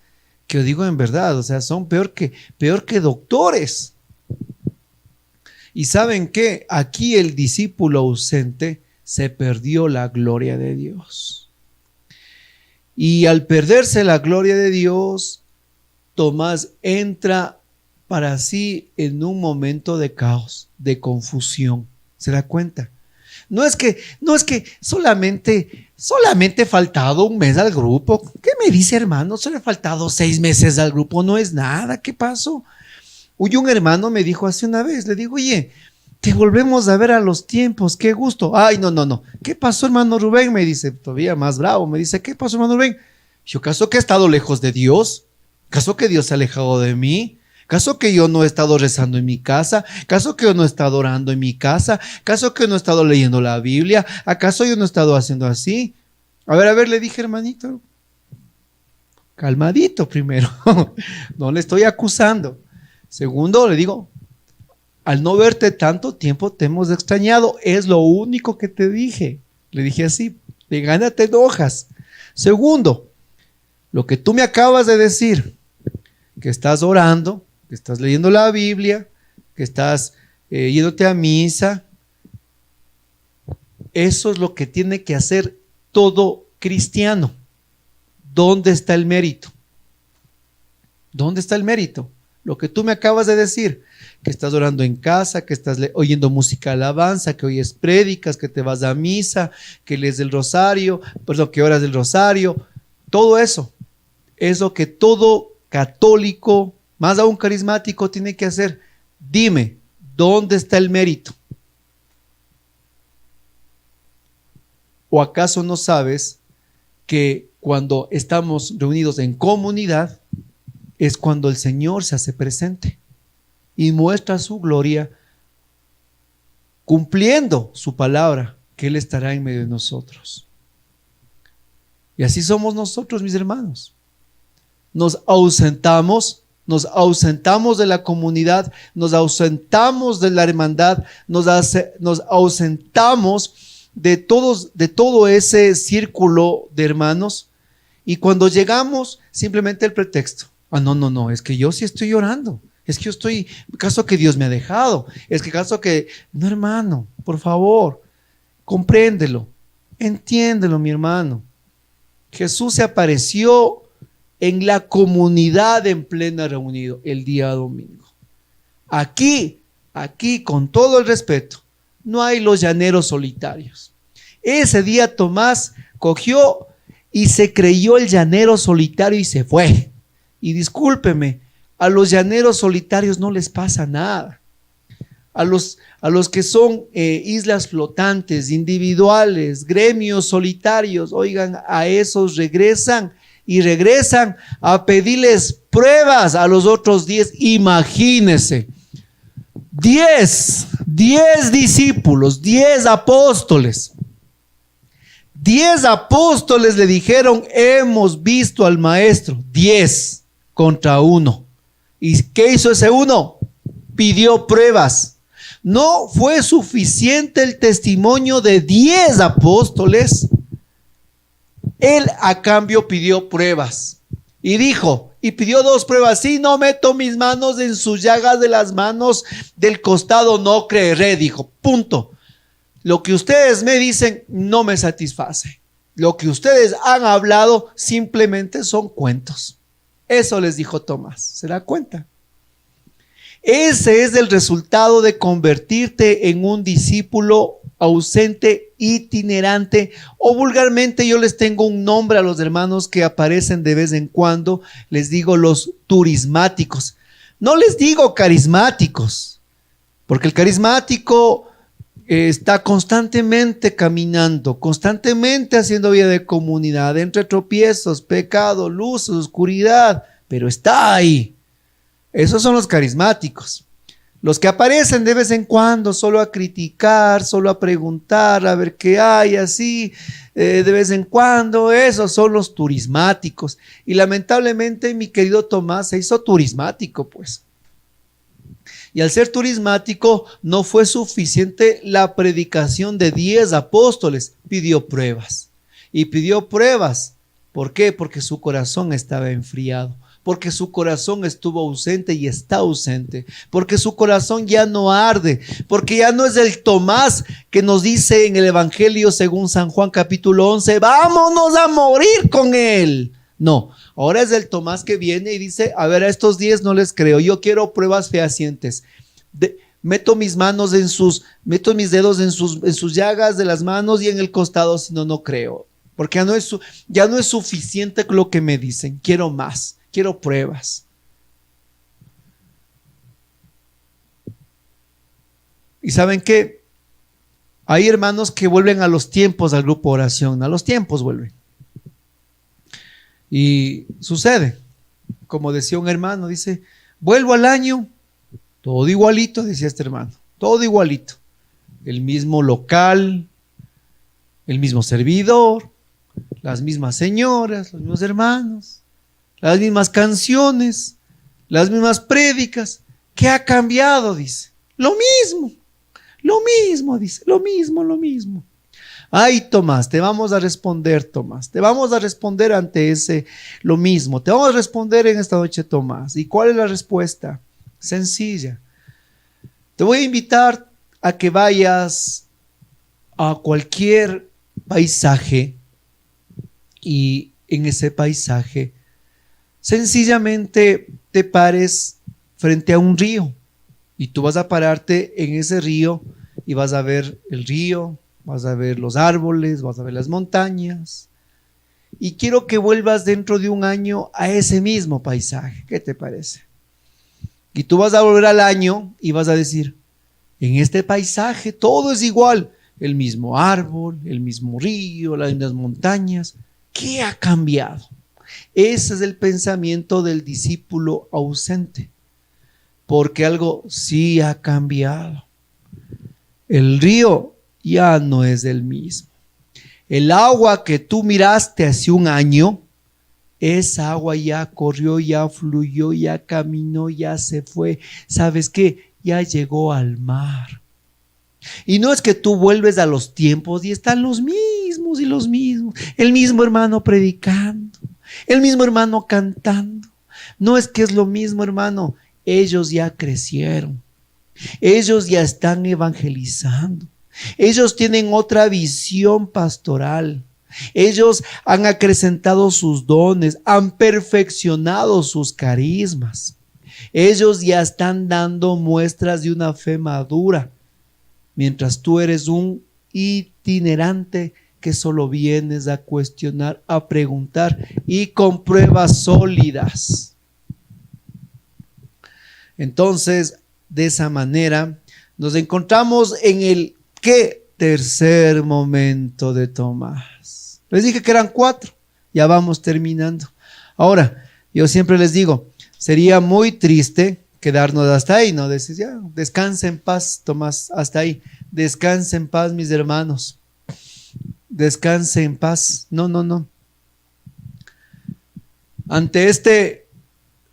que yo digo en verdad, o sea, son peor que doctores. Y ¿saben qué? Aquí el discípulo ausente se perdió la gloria de Dios. Y al perderse la gloria de Dios, Tomás entra para sí en un momento de caos, de confusión. ¿Se da cuenta? No es que solamente faltado un mes al grupo. ¿Qué me dice, hermano? Solo he faltado 6 meses al grupo. No es nada. ¿Qué pasó? Oye, un hermano me dijo hace una vez, le digo, oye, te volvemos a ver a los tiempos, qué gusto. Ay, no. ¿Qué pasó, hermano Rubén? Me dice, todavía más bravo, me dice, ¿qué pasó, hermano Rubén? Yo, ¿caso que he estado lejos de Dios? ¿Caso que Dios se ha alejado de mí? ¿Caso que yo no he estado rezando en mi casa? ¿Caso que yo no he estado orando en mi casa? ¿Caso que yo no he estado leyendo la Biblia? ¿Acaso yo no he estado haciendo así? A ver, le dije, hermanito, calmadito primero, no le estoy acusando. Segundo, le digo, al no verte tanto tiempo te hemos extrañado, es lo único que te dije. Le dije así, de gana te enojas. Segundo, lo que tú me acabas de decir, que estás orando, que estás leyendo la Biblia, que estás yéndote a misa, eso es lo que tiene que hacer todo cristiano. ¿Dónde está el mérito? ¿Dónde está el mérito? Lo que tú me acabas de decir, que estás orando en casa, que estás oyendo música alabanza, que oyes prédicas, que te vas a misa, que lees el rosario, que oras del rosario, todo eso es lo que todo católico, más aún carismático, tiene que hacer. Dime, ¿dónde está el mérito? ¿O acaso no sabes que cuando estamos reunidos en comunidad es cuando el Señor se hace presente y muestra su gloria cumpliendo su palabra, que Él estará en medio de nosotros? Y así somos nosotros, mis hermanos. Nos ausentamos de la comunidad, nos ausentamos de la hermandad, nos ausentamos de todo ese círculo de hermanos, y cuando llegamos, simplemente el pretexto. No, es que yo sí estoy llorando, es que yo estoy, caso que Dios me ha dejado, es que caso que, no, hermano, por favor, compréndelo, entiéndelo, mi hermano. Jesús se apareció en la comunidad en plena reunido el día domingo. Aquí, con todo el respeto, no hay los llaneros solitarios. Ese día Tomás cogió y se creyó el llanero solitario y se fue. Y discúlpeme, a los llaneros solitarios no les pasa nada. A los que son islas flotantes, individuales, gremios solitarios, oigan, a esos regresan a pedirles pruebas a los otros 10. Imagínense, 10 discípulos, 10 apóstoles. 10 apóstoles le dijeron, hemos visto al maestro. 10 contra 1. ¿Y qué hizo ese uno? Pidió pruebas. No fue suficiente el testimonio de 10 apóstoles. Él a cambio pidió pruebas. Y dijo, y pidió 2 pruebas. Si no meto mis manos en sus llagas de las manos del costado, no creeré. Dijo, punto. Lo que ustedes me dicen no me satisface. Lo que ustedes han hablado simplemente son cuentos. Eso les dijo Tomás. ¿Se da cuenta? Ese es el resultado de convertirte en un discípulo ausente, itinerante, o vulgarmente yo les tengo un nombre a los hermanos que aparecen de vez en cuando, les digo los turismáticos. No les digo carismáticos, porque el carismático está constantemente caminando, constantemente haciendo vida de comunidad, entre tropiezos, pecado, luz, oscuridad, pero está ahí. Esos son los carismáticos. Los que aparecen de vez en cuando solo a criticar, solo a preguntar, a ver qué hay, así, de vez en cuando, esos son los turismáticos. Y lamentablemente mi querido Tomás se hizo turismático, pues. Y al ser turismático no fue suficiente la predicación de 10 apóstoles, pidió pruebas. Y pidió pruebas. ¿Por qué? Porque su corazón estaba enfriado. Porque su corazón estuvo ausente y está ausente, porque su corazón ya no arde, porque ya no es el Tomás que nos dice en el Evangelio según San Juan capítulo 11, vámonos a morir con él. No, ahora es el Tomás que viene y dice, a ver, a estos 10 no les creo, yo quiero pruebas fehacientes. Meto mis dedos en sus llagas de las manos y en el costado, si no, no creo, porque ya no es suficiente lo que me dicen, quiero más. Quiero pruebas. ¿Y saben qué? Hay hermanos que vuelven a los tiempos al grupo de oración, a los tiempos vuelven. Y sucede, como decía un hermano, dice, vuelvo al año, todo igualito, decía este hermano, todo igualito. El mismo local, el mismo servidor, las mismas señoras, los mismos hermanos. Las mismas canciones, las mismas prédicas. ¿Qué ha cambiado? Dice. Lo mismo, dice. Lo mismo. Ay, Tomás, te vamos a responder, Tomás. Te vamos a responder ante lo mismo. Te vamos a responder en esta noche, Tomás. ¿Y cuál es la respuesta? Sencilla. Te voy a invitar a que vayas a cualquier paisaje y en ese paisaje sencillamente te pares frente a un río y tú vas a pararte en ese río y vas a ver el río, vas a ver los árboles, vas a ver las montañas y quiero que vuelvas dentro de un año a ese mismo paisaje. ¿Qué te parece? Y tú vas a volver al año y vas a decir, en este paisaje todo es igual, el mismo árbol, el mismo río, las mismas montañas. ¿Qué ha cambiado? Ese es el pensamiento del discípulo ausente, porque algo sí ha cambiado. El río ya no es el mismo. El agua que tú miraste hace un año, esa agua ya corrió, ya fluyó, ya caminó, ya se fue. ¿Sabes qué? Ya llegó al mar. Y no es que tú vuelves a los tiempos y están los mismos y los mismos. El mismo hermano predicando, el mismo hermano cantando. No es que es lo mismo, hermano. Ellos ya crecieron. Ellos ya están evangelizando. Ellos tienen otra visión pastoral. Ellos han acrecentado sus dones, han perfeccionado sus carismas. Ellos ya están dando muestras de una fe madura, mientras tú eres un itinerante que solo vienes a cuestionar, a preguntar y con pruebas sólidas. Entonces, de esa manera, nos encontramos en el tercer momento de Tomás. Les dije que eran 4, ya vamos terminando. Ahora, yo siempre les digo, sería muy triste quedarnos hasta ahí, ¿no? Decís, ya, descansa en paz, Tomás, hasta ahí. Descansa en paz, mis hermanos. Descanse en paz. No, no, no. Ante este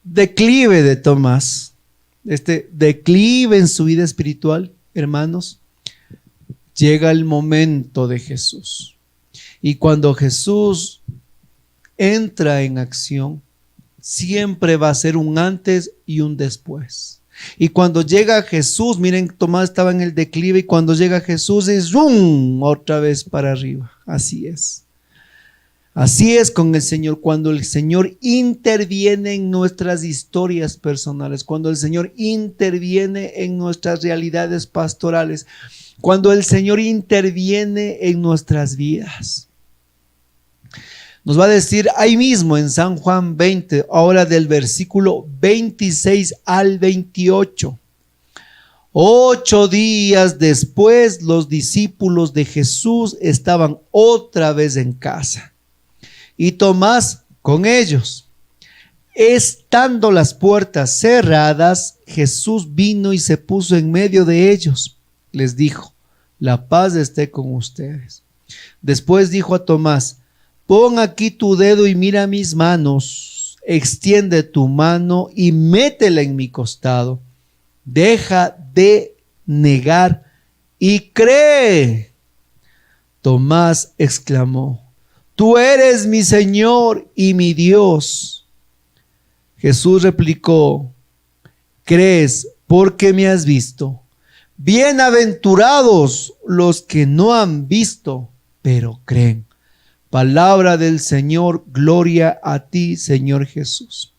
declive de Tomás, este declive en su vida espiritual, hermanos, llega el momento de Jesús. Y cuando Jesús entra en acción, siempre va a ser un antes y un después. Y cuando llega Jesús, miren, Tomás estaba en el declive y cuando llega Jesús es ¡rum! Otra vez para arriba. Así es. Así es con el Señor. Cuando el Señor interviene en nuestras historias personales, cuando el Señor interviene en nuestras realidades pastorales, cuando el Señor interviene en nuestras vidas. Nos va a decir ahí mismo en San Juan 20, ahora del versículo 26 al 28. 8 días después, los discípulos de Jesús estaban otra vez en casa y Tomás con ellos. Estando las puertas cerradas, Jesús vino y se puso en medio de ellos. Les dijo: la paz esté con ustedes. Después dijo a Tomás: pon aquí tu dedo y mira mis manos, extiende tu mano y métela en mi costado. Deja de negar y cree. Tomás exclamó: tú eres mi Señor y mi Dios. Jesús replicó: ¿crees porque me has visto? Bienaventurados los que no han visto, pero creen. Palabra del Señor, gloria a ti, Señor Jesús.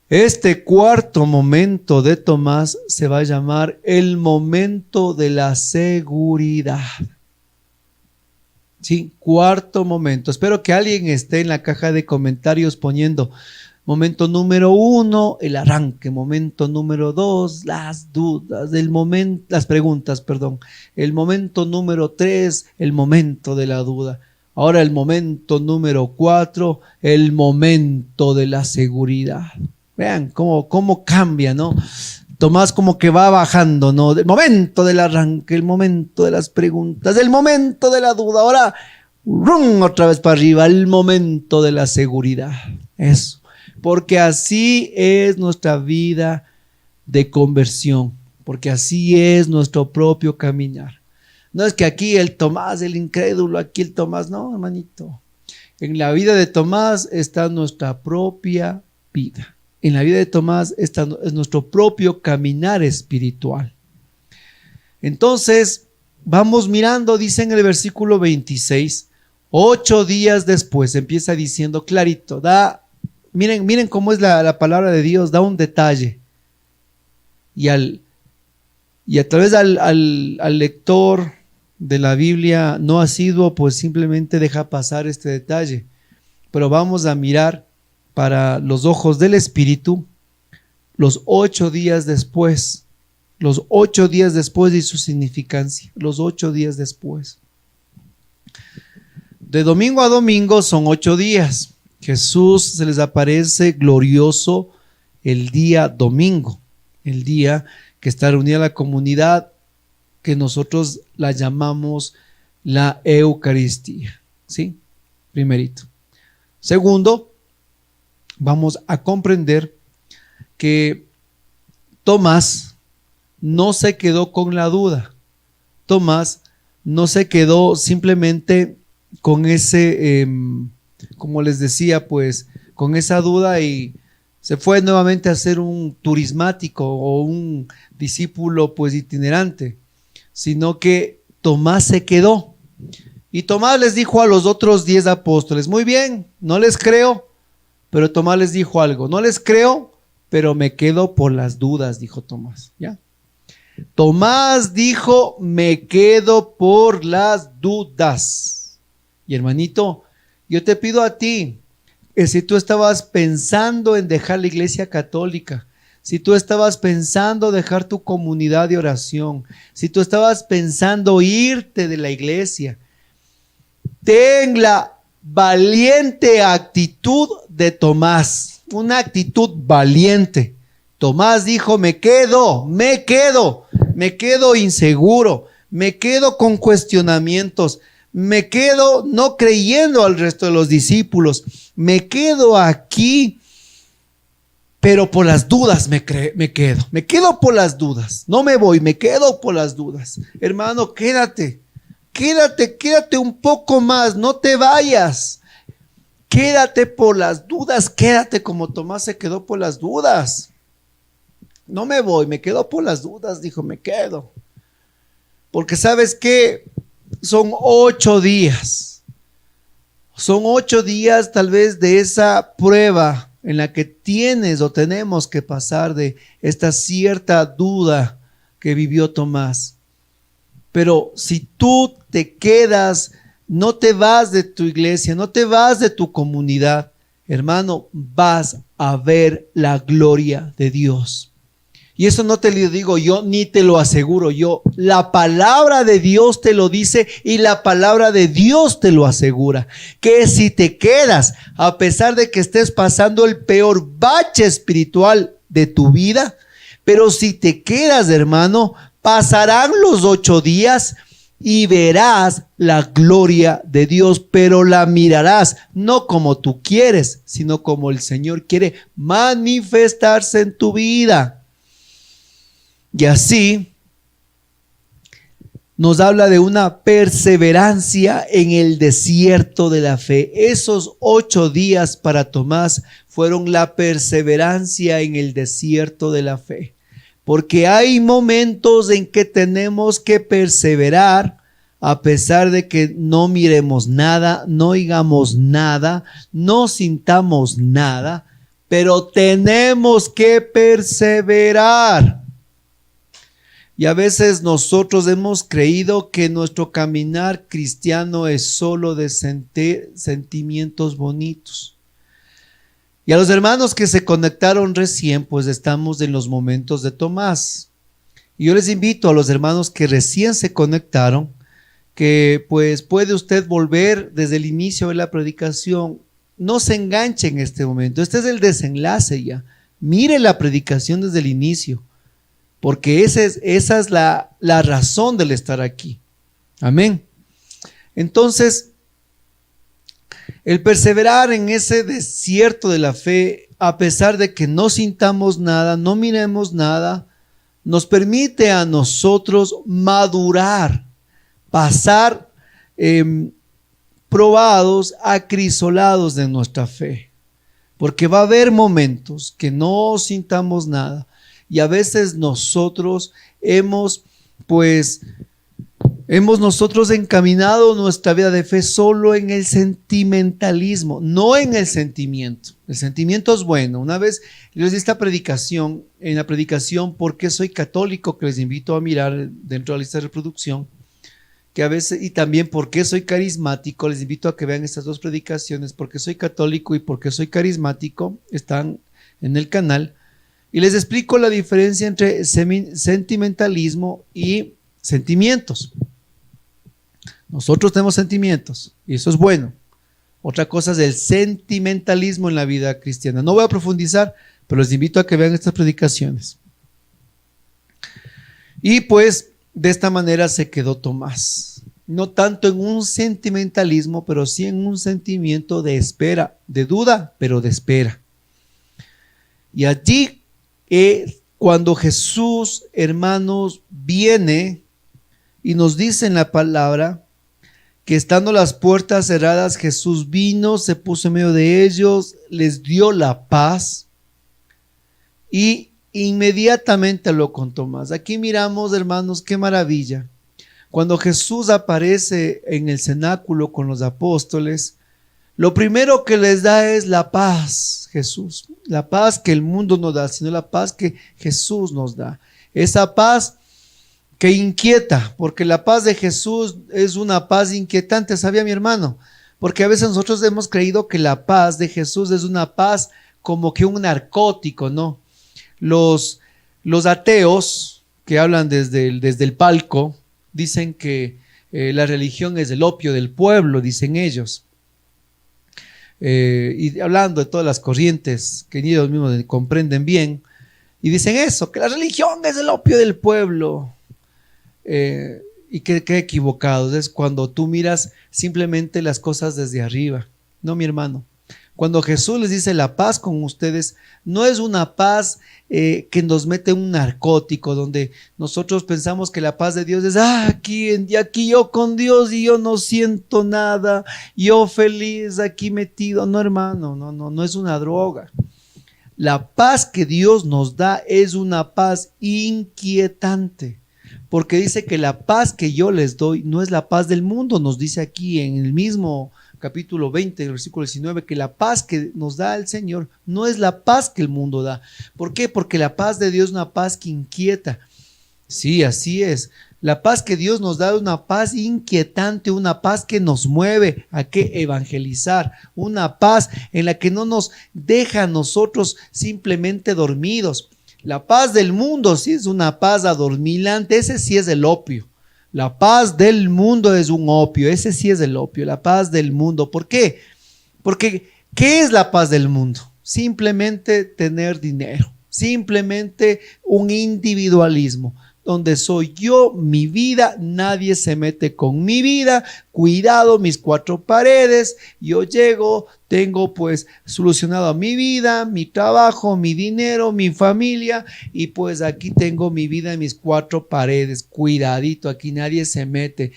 Este cuarto momento de Tomás se va a llamar el momento de la seguridad. Sí, cuarto momento. Espero que alguien esté en la caja de comentarios poniendo momento número 1, el arranque. Momento número 2, las dudas. Las preguntas, perdón. El momento número 3, el momento de la duda. Ahora el momento número 4, el momento de la seguridad. Vean cómo cambia, ¿no? Tomás como que va bajando, ¿no? El momento del arranque, el momento de las preguntas, el momento de la duda. Ahora, ¡rum! Otra vez para arriba, el momento de la seguridad. Eso. Porque así es nuestra vida de conversión. Porque así es nuestro propio caminar. No es que aquí el Tomás, el incrédulo, aquí el Tomás, no, hermanito. En la vida de Tomás está nuestra propia vida. En la vida de Tomás es nuestro propio caminar espiritual. Entonces, vamos mirando, dice en el versículo 26, 8 días después, empieza diciendo clarito, miren cómo es la palabra de Dios, da un detalle. Y a través al lector de la Biblia no asiduo, pues simplemente deja pasar este detalle. Pero vamos a mirar para los ojos del Espíritu los 8 días después. Los 8 días después y su significancia. Los 8 días después. De domingo a domingo son 8 días. Jesús se les aparece glorioso el día domingo. El día que está reunida la comunidad, que nosotros la llamamos la Eucaristía. ¿Sí? Primerito. Segundo, vamos a comprender que Tomás no se quedó con la duda. Tomás no se quedó simplemente con ese, como les decía, pues, con esa duda y se fue nuevamente a ser un turismático o un discípulo, pues, itinerante, sino que Tomás se quedó. Y Tomás les dijo a los otros 10 apóstoles: muy bien, no les creo, pero Tomás les dijo algo: no les creo, pero me quedo por las dudas, dijo Tomás. ¿Ya? Tomás dijo, me quedo por las dudas. Y hermanito, yo te pido a ti, que si tú estabas pensando en dejar la iglesia católica, si tú estabas pensando dejar tu comunidad de oración, si tú estabas pensando irte de la iglesia, ten la valiente actitud de Tomás, una actitud valiente. Tomás dijo, me quedo inseguro, me quedo con cuestionamientos, me quedo no creyendo al resto de los discípulos, me quedo aquí, pero por las dudas me quedo por las dudas, no me voy, me quedo por las dudas. Hermano, quédate un poco más, no te vayas, quédate por las dudas, quédate como Tomás se quedó por las dudas. No me voy, me quedo por las dudas, dijo, me quedo. Porque ¿sabes qué? Son 8 días. Son 8 días tal vez de esa prueba en la que tienes o tenemos que pasar de esta cierta duda que vivió Tomás. Pero si tú te quedas, no te vas de tu iglesia, no te vas de tu comunidad, hermano, vas a ver la gloria de Dios. Y eso no te lo digo yo, ni te lo aseguro yo. La palabra de Dios te lo dice y la palabra de Dios te lo asegura. Que si te quedas, a pesar de que estés pasando el peor bache espiritual de tu vida, pero si te quedas, hermano, pasarán los 8 días y verás la gloria de Dios, pero la mirarás no como tú quieres, sino como el Señor quiere manifestarse en tu vida. Y así nos habla de una perseverancia en el desierto de la fe. Esos 8 días para Tomás fueron la perseverancia en el desierto de la fe. Porque hay momentos en que tenemos que perseverar a pesar de que no miremos nada, no oigamos nada, no sintamos nada, pero tenemos que perseverar. Y a veces nosotros hemos creído que nuestro caminar cristiano es solo de sentimientos bonitos. Y a los hermanos que se conectaron recién, pues estamos en los momentos de Tomás. Y yo les invito a los hermanos que recién se conectaron, que pues puede usted volver desde el inicio de la predicación. No se enganche en este momento. Este es el desenlace ya. Mire la predicación desde el inicio. Porque esa es la razón del estar aquí. Amén. Entonces, el perseverar en ese desierto de la fe, a pesar de que no sintamos nada, no miremos nada, nos permite a nosotros madurar, pasar probados, acrisolados de nuestra fe. Porque va a haber momentos que no sintamos nada. Y a veces nosotros hemos nosotros encaminado nuestra vida de fe solo en el sentimentalismo, no en el sentimiento. El sentimiento es bueno. Una vez les di esta predicación, en la predicación ¿Por qué soy católico?, que les invito a mirar dentro de la lista de reproducción, que a veces, y también ¿por qué soy carismático?, les invito a que vean estas 2 predicaciones, ¿Por qué soy católico? Y ¿por qué soy carismático?, están en el canal. Y les explico la diferencia entre sentimentalismo y sentimientos. Nosotros tenemos sentimientos y eso es bueno. Otra cosa es el sentimentalismo en la vida cristiana. No voy a profundizar, pero les invito a que vean estas predicaciones. Y pues de esta manera se quedó Tomás. No tanto en un sentimentalismo, pero sí en un sentimiento de espera, de duda, pero de espera. Y allí cuando Jesús, hermanos, viene y nos dice en la palabra que estando las puertas cerradas, Jesús vino, se puso en medio de ellos, les dio la paz y inmediatamente lo contó más. Aquí miramos, hermanos, qué maravilla. Cuando Jesús aparece en el cenáculo con los apóstoles, lo primero que les da es la paz. Jesús. La paz que el mundo no da, sino la paz que Jesús nos da. Esa paz que inquieta, porque la paz de Jesús es una paz inquietante, ¿sabía mi hermano? Porque a veces nosotros hemos creído que la paz de Jesús es una paz como que un narcótico, ¿no? Los ateos que hablan desde el palco dicen que la religión es el opio del pueblo, dicen ellos. Y hablando de todas las corrientes que ellos mismos comprenden bien, y dicen eso, que la religión es el opio del pueblo. Y que equivocados es cuando tú miras simplemente las cosas desde arriba. No, mi hermano. Cuando Jesús les dice la paz con ustedes, no es una paz que nos mete un narcótico, donde nosotros pensamos que la paz de Dios es aquí yo con Dios y yo no siento nada, yo feliz aquí metido. No, hermano, no es una droga. La paz que Dios nos da es una paz inquietante. Porque dice que la paz que yo les doy no es la paz del mundo, nos dice aquí en el mismo capítulo 20, versículo 19, que la paz que nos da el Señor no es la paz que el mundo da. ¿Por qué? Porque la paz de Dios es una paz que inquieta. Sí, así es. La paz que Dios nos da es una paz inquietante, una paz que nos mueve a que evangelizar, una paz en la que no nos deja a nosotros simplemente dormidos. La paz del mundo sí es una paz adormilante, ese sí es el opio. La paz del mundo es un opio, ese sí es el opio, la paz del mundo. ¿Por qué? Porque, ¿qué es la paz del mundo? Simplemente tener dinero, simplemente un individualismo, donde soy yo, mi vida, nadie se mete con mi vida, cuidado mis cuatro paredes, yo llego, tengo pues solucionado mi vida, mi trabajo, mi dinero, mi familia y pues aquí tengo mi vida en mis cuatro paredes, cuidadito, aquí nadie se mete.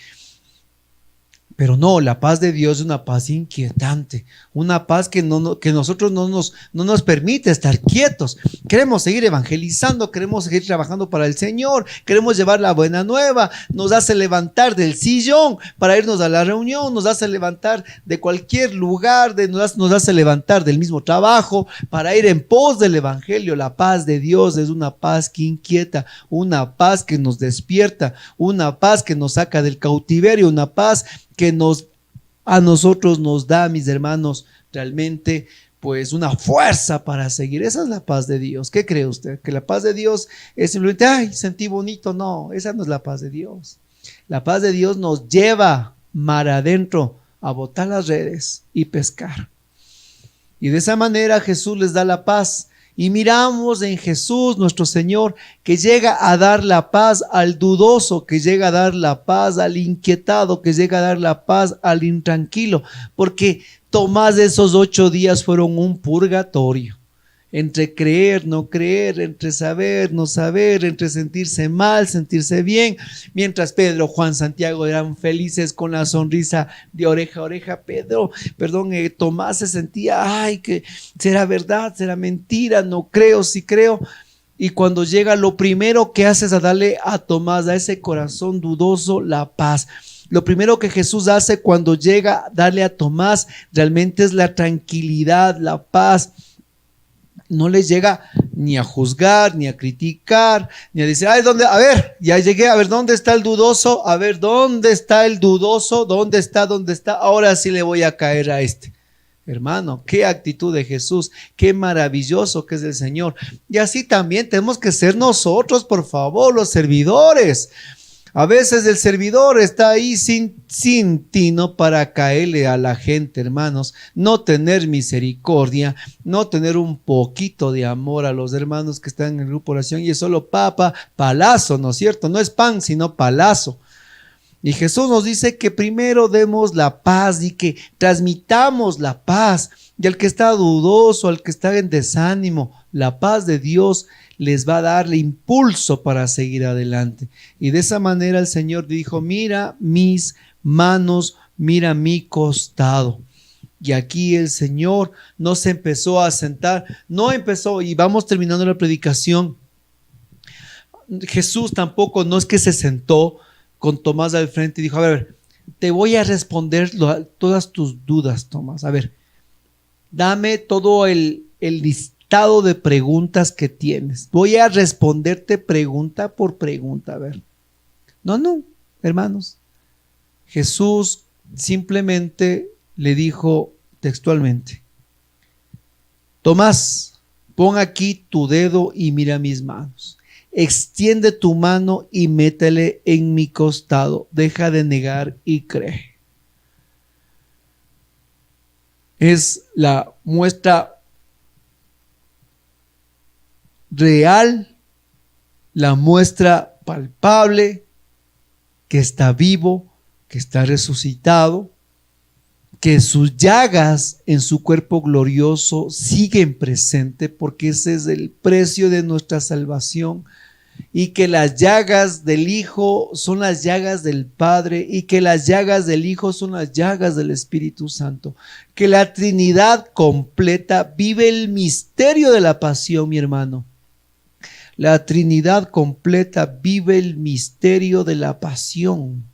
Pero no, la paz de Dios es una paz inquietante, una paz que nosotros no nos permite estar quietos. Queremos seguir evangelizando, queremos seguir trabajando para el Señor, queremos llevar la buena nueva, nos hace levantar del sillón para irnos a la reunión, nos hace levantar de cualquier lugar, nos hace levantar del mismo trabajo para ir en pos del Evangelio. La paz de Dios es una paz que inquieta, una paz que nos despierta, una paz que nos saca del cautiverio, una paz que a nosotros nos da, mis hermanos, realmente pues una fuerza para seguir. Esa es la paz de Dios. ¿Qué cree usted? ¿Que la paz de Dios es simplemente, sentí bonito? No, esa no es la paz de Dios. La paz de Dios nos lleva mar adentro a botar las redes y pescar. Y de esa manera Jesús les da la paz. Y miramos en Jesús nuestro Señor que llega a dar la paz al dudoso, que llega a dar la paz al inquietado, que llega a dar la paz al intranquilo, porque Tomás, esos 8 días fueron un purgatorio, entre creer, no creer, entre saber, no saber, entre sentirse mal, sentirse bien, mientras Pedro, Juan, Santiago eran felices con la sonrisa de oreja a oreja. Tomás se sentía, que será verdad, será mentira, no creo, sí creo. Y cuando llega, lo primero que hace es a darle a Tomás, a ese corazón dudoso, la paz. Lo primero que Jesús hace cuando llega a darle a Tomás realmente es la tranquilidad, la paz. No les llega ni a juzgar, ni a criticar, ni a decir, ¿dónde? A ver, ya llegué, a ver, ¿dónde está el dudoso? A ver, ¿dónde está el dudoso? ¿Dónde está? Ahora sí le voy a caer a este. Hermano, qué actitud de Jesús, qué maravilloso que es el Señor. Y así también tenemos que ser nosotros, por favor, los servidores. A veces el servidor está ahí sin tino para caerle a la gente, hermanos, no tener misericordia, no tener un poquito de amor a los hermanos que están en el grupo de oración, y es solo palazo, ¿no es cierto? No es pan, sino palazo. Y Jesús nos dice que primero demos la paz y que transmitamos la paz. Y al que está dudoso, al que está en desánimo, la paz de Dios les va a darle impulso para seguir adelante. Y de esa manera el Señor dijo, mira mis manos, mira mi costado. Y aquí el Señor no se empezó a sentar, y vamos terminando la predicación. Jesús tampoco no es que se sentó con Tomás al frente y dijo, a ver, te voy a responder todas tus dudas, Tomás. A ver, dame todo el el listado de preguntas que tienes. Voy a responderte pregunta por pregunta. A ver. No, hermanos. Jesús simplemente le dijo textualmente: Tomás, pon aquí tu dedo y mira mis manos. Extiende tu mano y métele en mi costado. Deja de negar y cree. Es la muestra real, la muestra palpable que está vivo, que está resucitado, que sus llagas en su cuerpo glorioso siguen presentes, porque ese es el precio de nuestra salvación, y que las llagas del Hijo son las llagas del Padre, y que las llagas del Hijo son las llagas del Espíritu Santo, que la Trinidad completa vive el misterio de la pasión, mi hermano. La Trinidad completa vive el misterio de la pasión.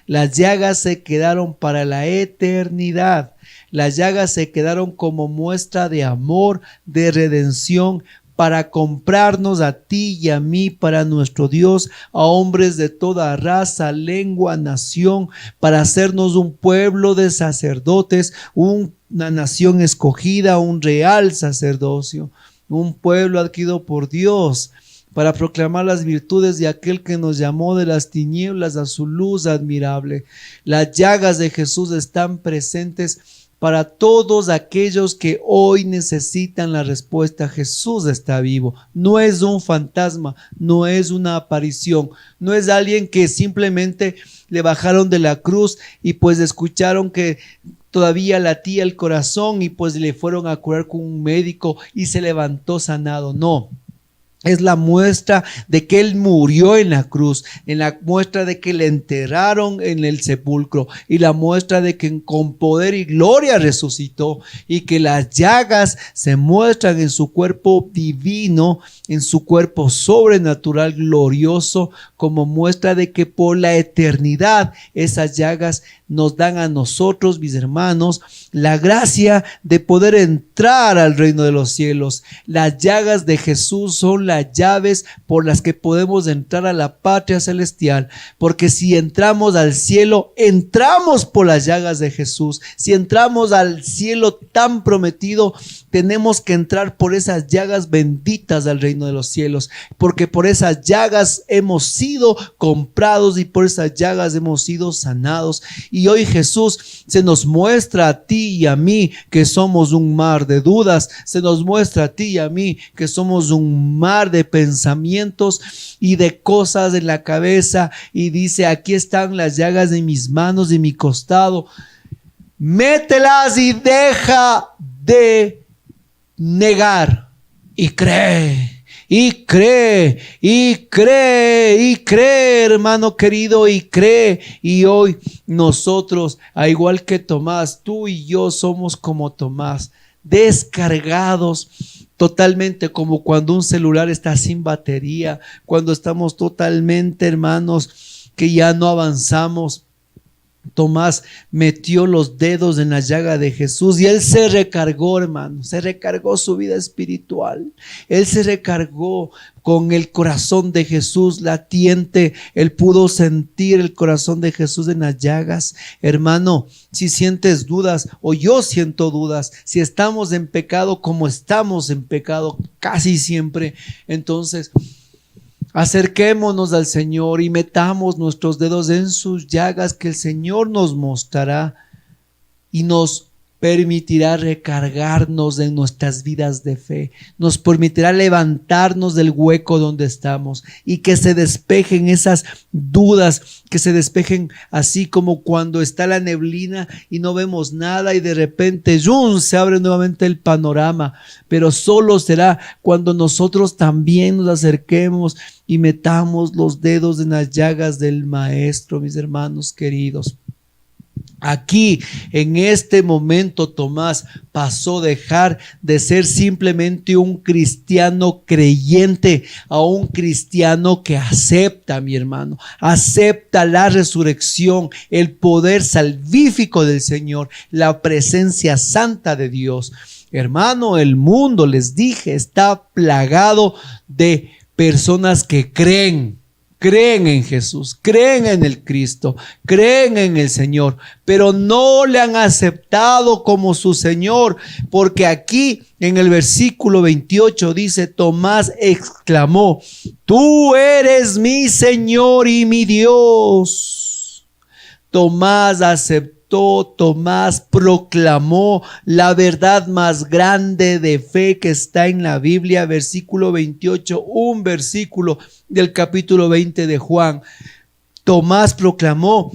Las llagas se quedaron para la eternidad. Las llagas se quedaron como muestra de amor, de redención, para comprarnos a ti y a mí, para nuestro Dios, a hombres de toda raza, lengua, nación, para hacernos un pueblo de sacerdotes, una nación escogida, un real sacerdocio, un pueblo adquirido por Dios, para proclamar las virtudes de aquel que nos llamó de las tinieblas a su luz admirable. Las llagas de Jesús están presentes para todos aquellos que hoy necesitan la respuesta. Jesús está vivo. No es un fantasma, no es una aparición, no es alguien que simplemente le bajaron de la cruz y pues escucharon que todavía latía el corazón y pues le fueron a curar con un médico y se levantó sanado. No. Es la muestra de que Él murió en la cruz, en la muestra de que le enterraron en el sepulcro, y la muestra de que con poder y gloria resucitó, y que las llagas se muestran en su cuerpo divino, en su cuerpo sobrenatural glorioso, como muestra de que por la eternidad esas llagas nos dan a nosotros, mis hermanos, la gracia de poder entrar al reino de los cielos. Las llagas de Jesús son las llaves por las que podemos entrar a la patria celestial, porque si entramos al cielo, entramos por las llagas de Jesús. Si entramos al cielo tan prometido, tenemos que entrar por esas llagas benditas del reino de los cielos, porque por esas llagas hemos sido comprados y por esas llagas hemos sido sanados. Y hoy Jesús se nos muestra a ti y a mí que somos un mar de dudas, se nos muestra a ti y a mí que somos un mar de pensamientos y de cosas en la cabeza, y dice: aquí están las llagas de mis manos y mi costado, mételas y deja de negar y cree. Y cree, y cree, y cree, hermano querido, y cree. Y hoy nosotros, a igual que Tomás, tú y yo somos como Tomás, descargados totalmente, como cuando un celular está sin batería, cuando estamos totalmente, hermanos, que ya no avanzamos. Tomás metió los dedos en la llaga de Jesús y él se recargó, hermano, se recargó su vida espiritual. Él se recargó con el corazón de Jesús latiente. Él pudo sentir el corazón de Jesús en las llagas. Hermano, si sientes dudas, o yo siento dudas, si estamos en pecado como estamos en pecado casi siempre, entonces acerquémonos al Señor y metamos nuestros dedos en sus llagas, que el Señor nos mostrará y nos permitirá recargarnos en nuestras vidas de fe, nos permitirá levantarnos del hueco donde estamos y que se despejen esas dudas, que se despejen, así como cuando está la neblina y no vemos nada y de repente ¡yum!, se abre nuevamente el panorama, pero solo será cuando nosotros también nos acerquemos y metamos los dedos en las llagas del Maestro, mis hermanos queridos. Aquí, en este momento, Tomás pasó a dejar de ser simplemente un cristiano creyente a un cristiano que acepta, mi hermano, acepta la resurrección, el poder salvífico del Señor, la presencia santa de Dios. Hermano, el mundo, les dije, está plagado de personas que creen en Jesús, creen en el Cristo, creen en el Señor, pero no le han aceptado como su Señor, porque aquí en el versículo 28 dice: Tomás exclamó: tú eres mi Señor y mi Dios. Tomás aceptó, Tomás proclamó la verdad más grande de fe que está en la Biblia. Versículo 28, un versículo del capítulo 20 de Juan. Tomás proclamó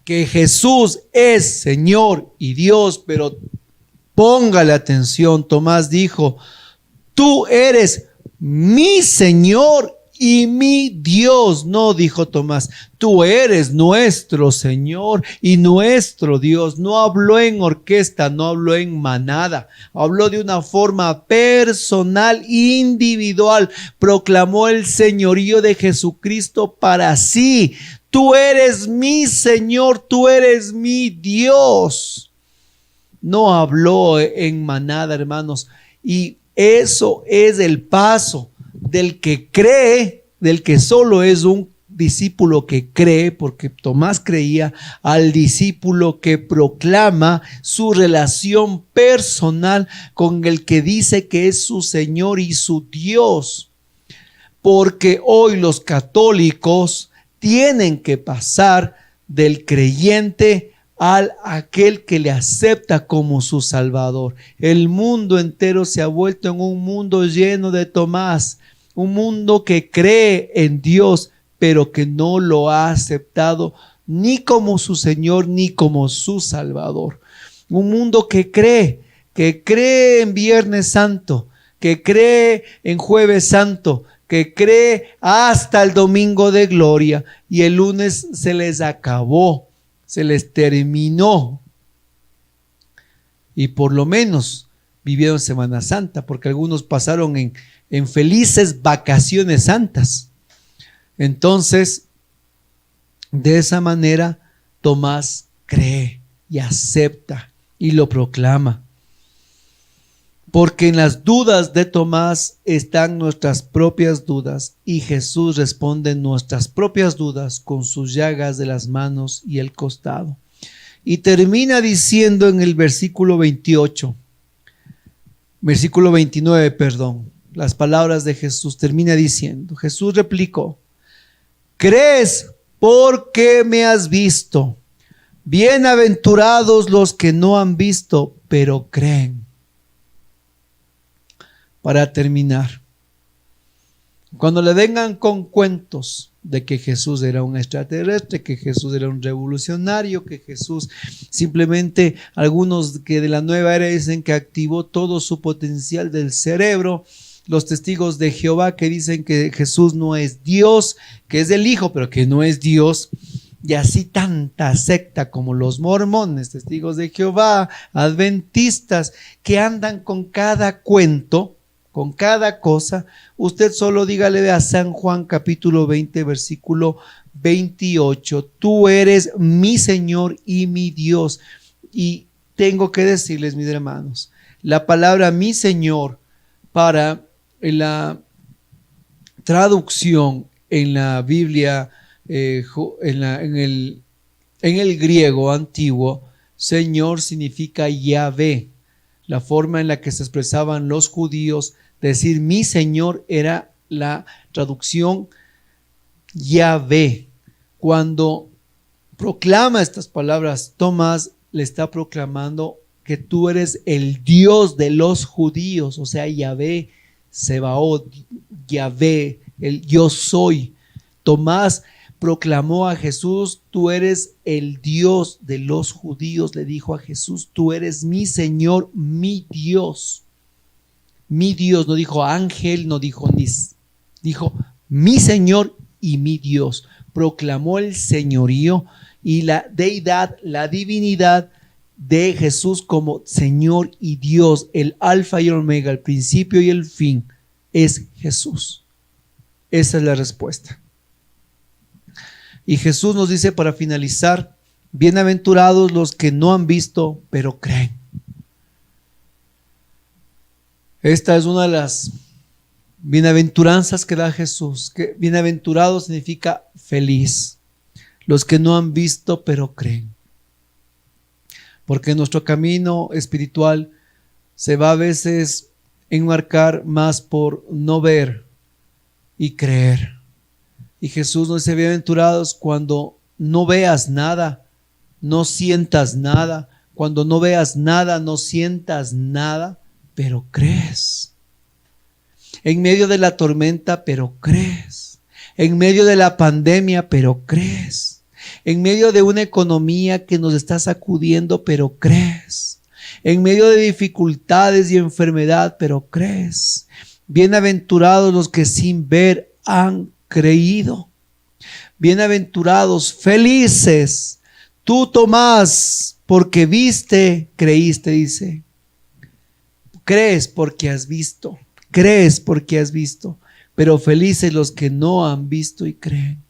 que Jesús es Señor y Dios, pero póngale atención, Tomás dijo: tú eres mi Señor y mi Dios. No dijo Tomás: tú eres nuestro Señor y nuestro Dios. No habló en orquesta, no habló en manada, habló de una forma personal, individual. Proclamó el señorío de Jesucristo para sí. Tú eres mi Señor, tú eres mi Dios. No habló en manada, hermanos, y eso es el paso del que cree, del que solo es un discípulo que cree, porque Tomás creía, al discípulo que proclama su relación personal con el que dice que es su Señor y su Dios. Porque hoy los católicos tienen que pasar del creyente al aquel que le acepta como su Salvador. El mundo entero se ha vuelto en un mundo lleno de Tomás, un mundo que cree en Dios, pero que no lo ha aceptado ni como su Señor ni como su Salvador. Un mundo que cree en Viernes Santo, que cree en Jueves Santo, que cree hasta el Domingo de Gloria, y el lunes se les acabó, se les terminó. Y por lo menos vivieron Semana Santa, porque algunos pasaron en felices vacaciones santas. Entonces, de esa manera, Tomás cree y acepta y lo proclama. Porque en las dudas de Tomás están nuestras propias dudas, y Jesús responde nuestras propias dudas con sus llagas de las manos y el costado. Y termina diciendo en el versículo 29, las palabras de Jesús. Termina diciendo: Jesús replicó: ¿crees porque me has visto? Bienaventurados los que no han visto, pero creen. Para terminar, cuando le vengan con cuentos de que Jesús era un extraterrestre, que Jesús era un revolucionario, que Jesús simplemente, algunos que de la nueva era dicen que activó todo su potencial del cerebro, los testigos de Jehová que dicen que Jesús no es Dios, que es el Hijo, pero que no es Dios, y así tanta secta como los mormones, testigos de Jehová, adventistas, que andan con cada cuento, con cada cosa. Usted solo dígale a San Juan capítulo 20 versículo 28: tú eres mi Señor y mi Dios. Y tengo que decirles, mis hermanos, la palabra mi Señor para la traducción en la Biblia, en el griego antiguo, Señor significa Yahvé. La forma en la que se expresaban los judíos, decir mi Señor, era la traducción Yahvé. Cuando proclama estas palabras, Tomás le está proclamando que tú eres el Dios de los judíos, o sea, Yahvé, Sebaot, Yahvé, el yo soy. Tomás proclamó a Jesús: tú eres el Dios de los judíos. Le dijo a Jesús: tú eres mi Señor, mi Dios. Mi Dios, no dijo ángel, no dijo nis, dijo mi Señor y mi Dios. Proclamó el señorío y la deidad, la divinidad de Jesús como Señor y Dios. El alfa y el omega, el principio y el fin es Jesús. Esa es la respuesta. Y Jesús nos dice para finalizar: bienaventurados los que no han visto, pero creen. Esta es una de las bienaventuranzas que da Jesús. Que bienaventurado significa feliz. Los que no han visto pero creen. Porque nuestro camino espiritual se va a veces enmarcar más por no ver y creer. Y Jesús nos dice: bienaventurados cuando no veas nada, no sientas nada. Cuando no veas nada, no sientas nada, pero crees. En medio de la tormenta, pero crees. En medio de la pandemia, pero crees. En medio de una economía que nos está sacudiendo, pero crees. En medio de dificultades y enfermedad, pero crees. Bienaventurados los que sin ver han creído. Bienaventurados, felices. Tú, Tomás, porque viste, creíste, dice. Crees porque has visto. Crees porque has visto. Pero felices los que no han visto y creen.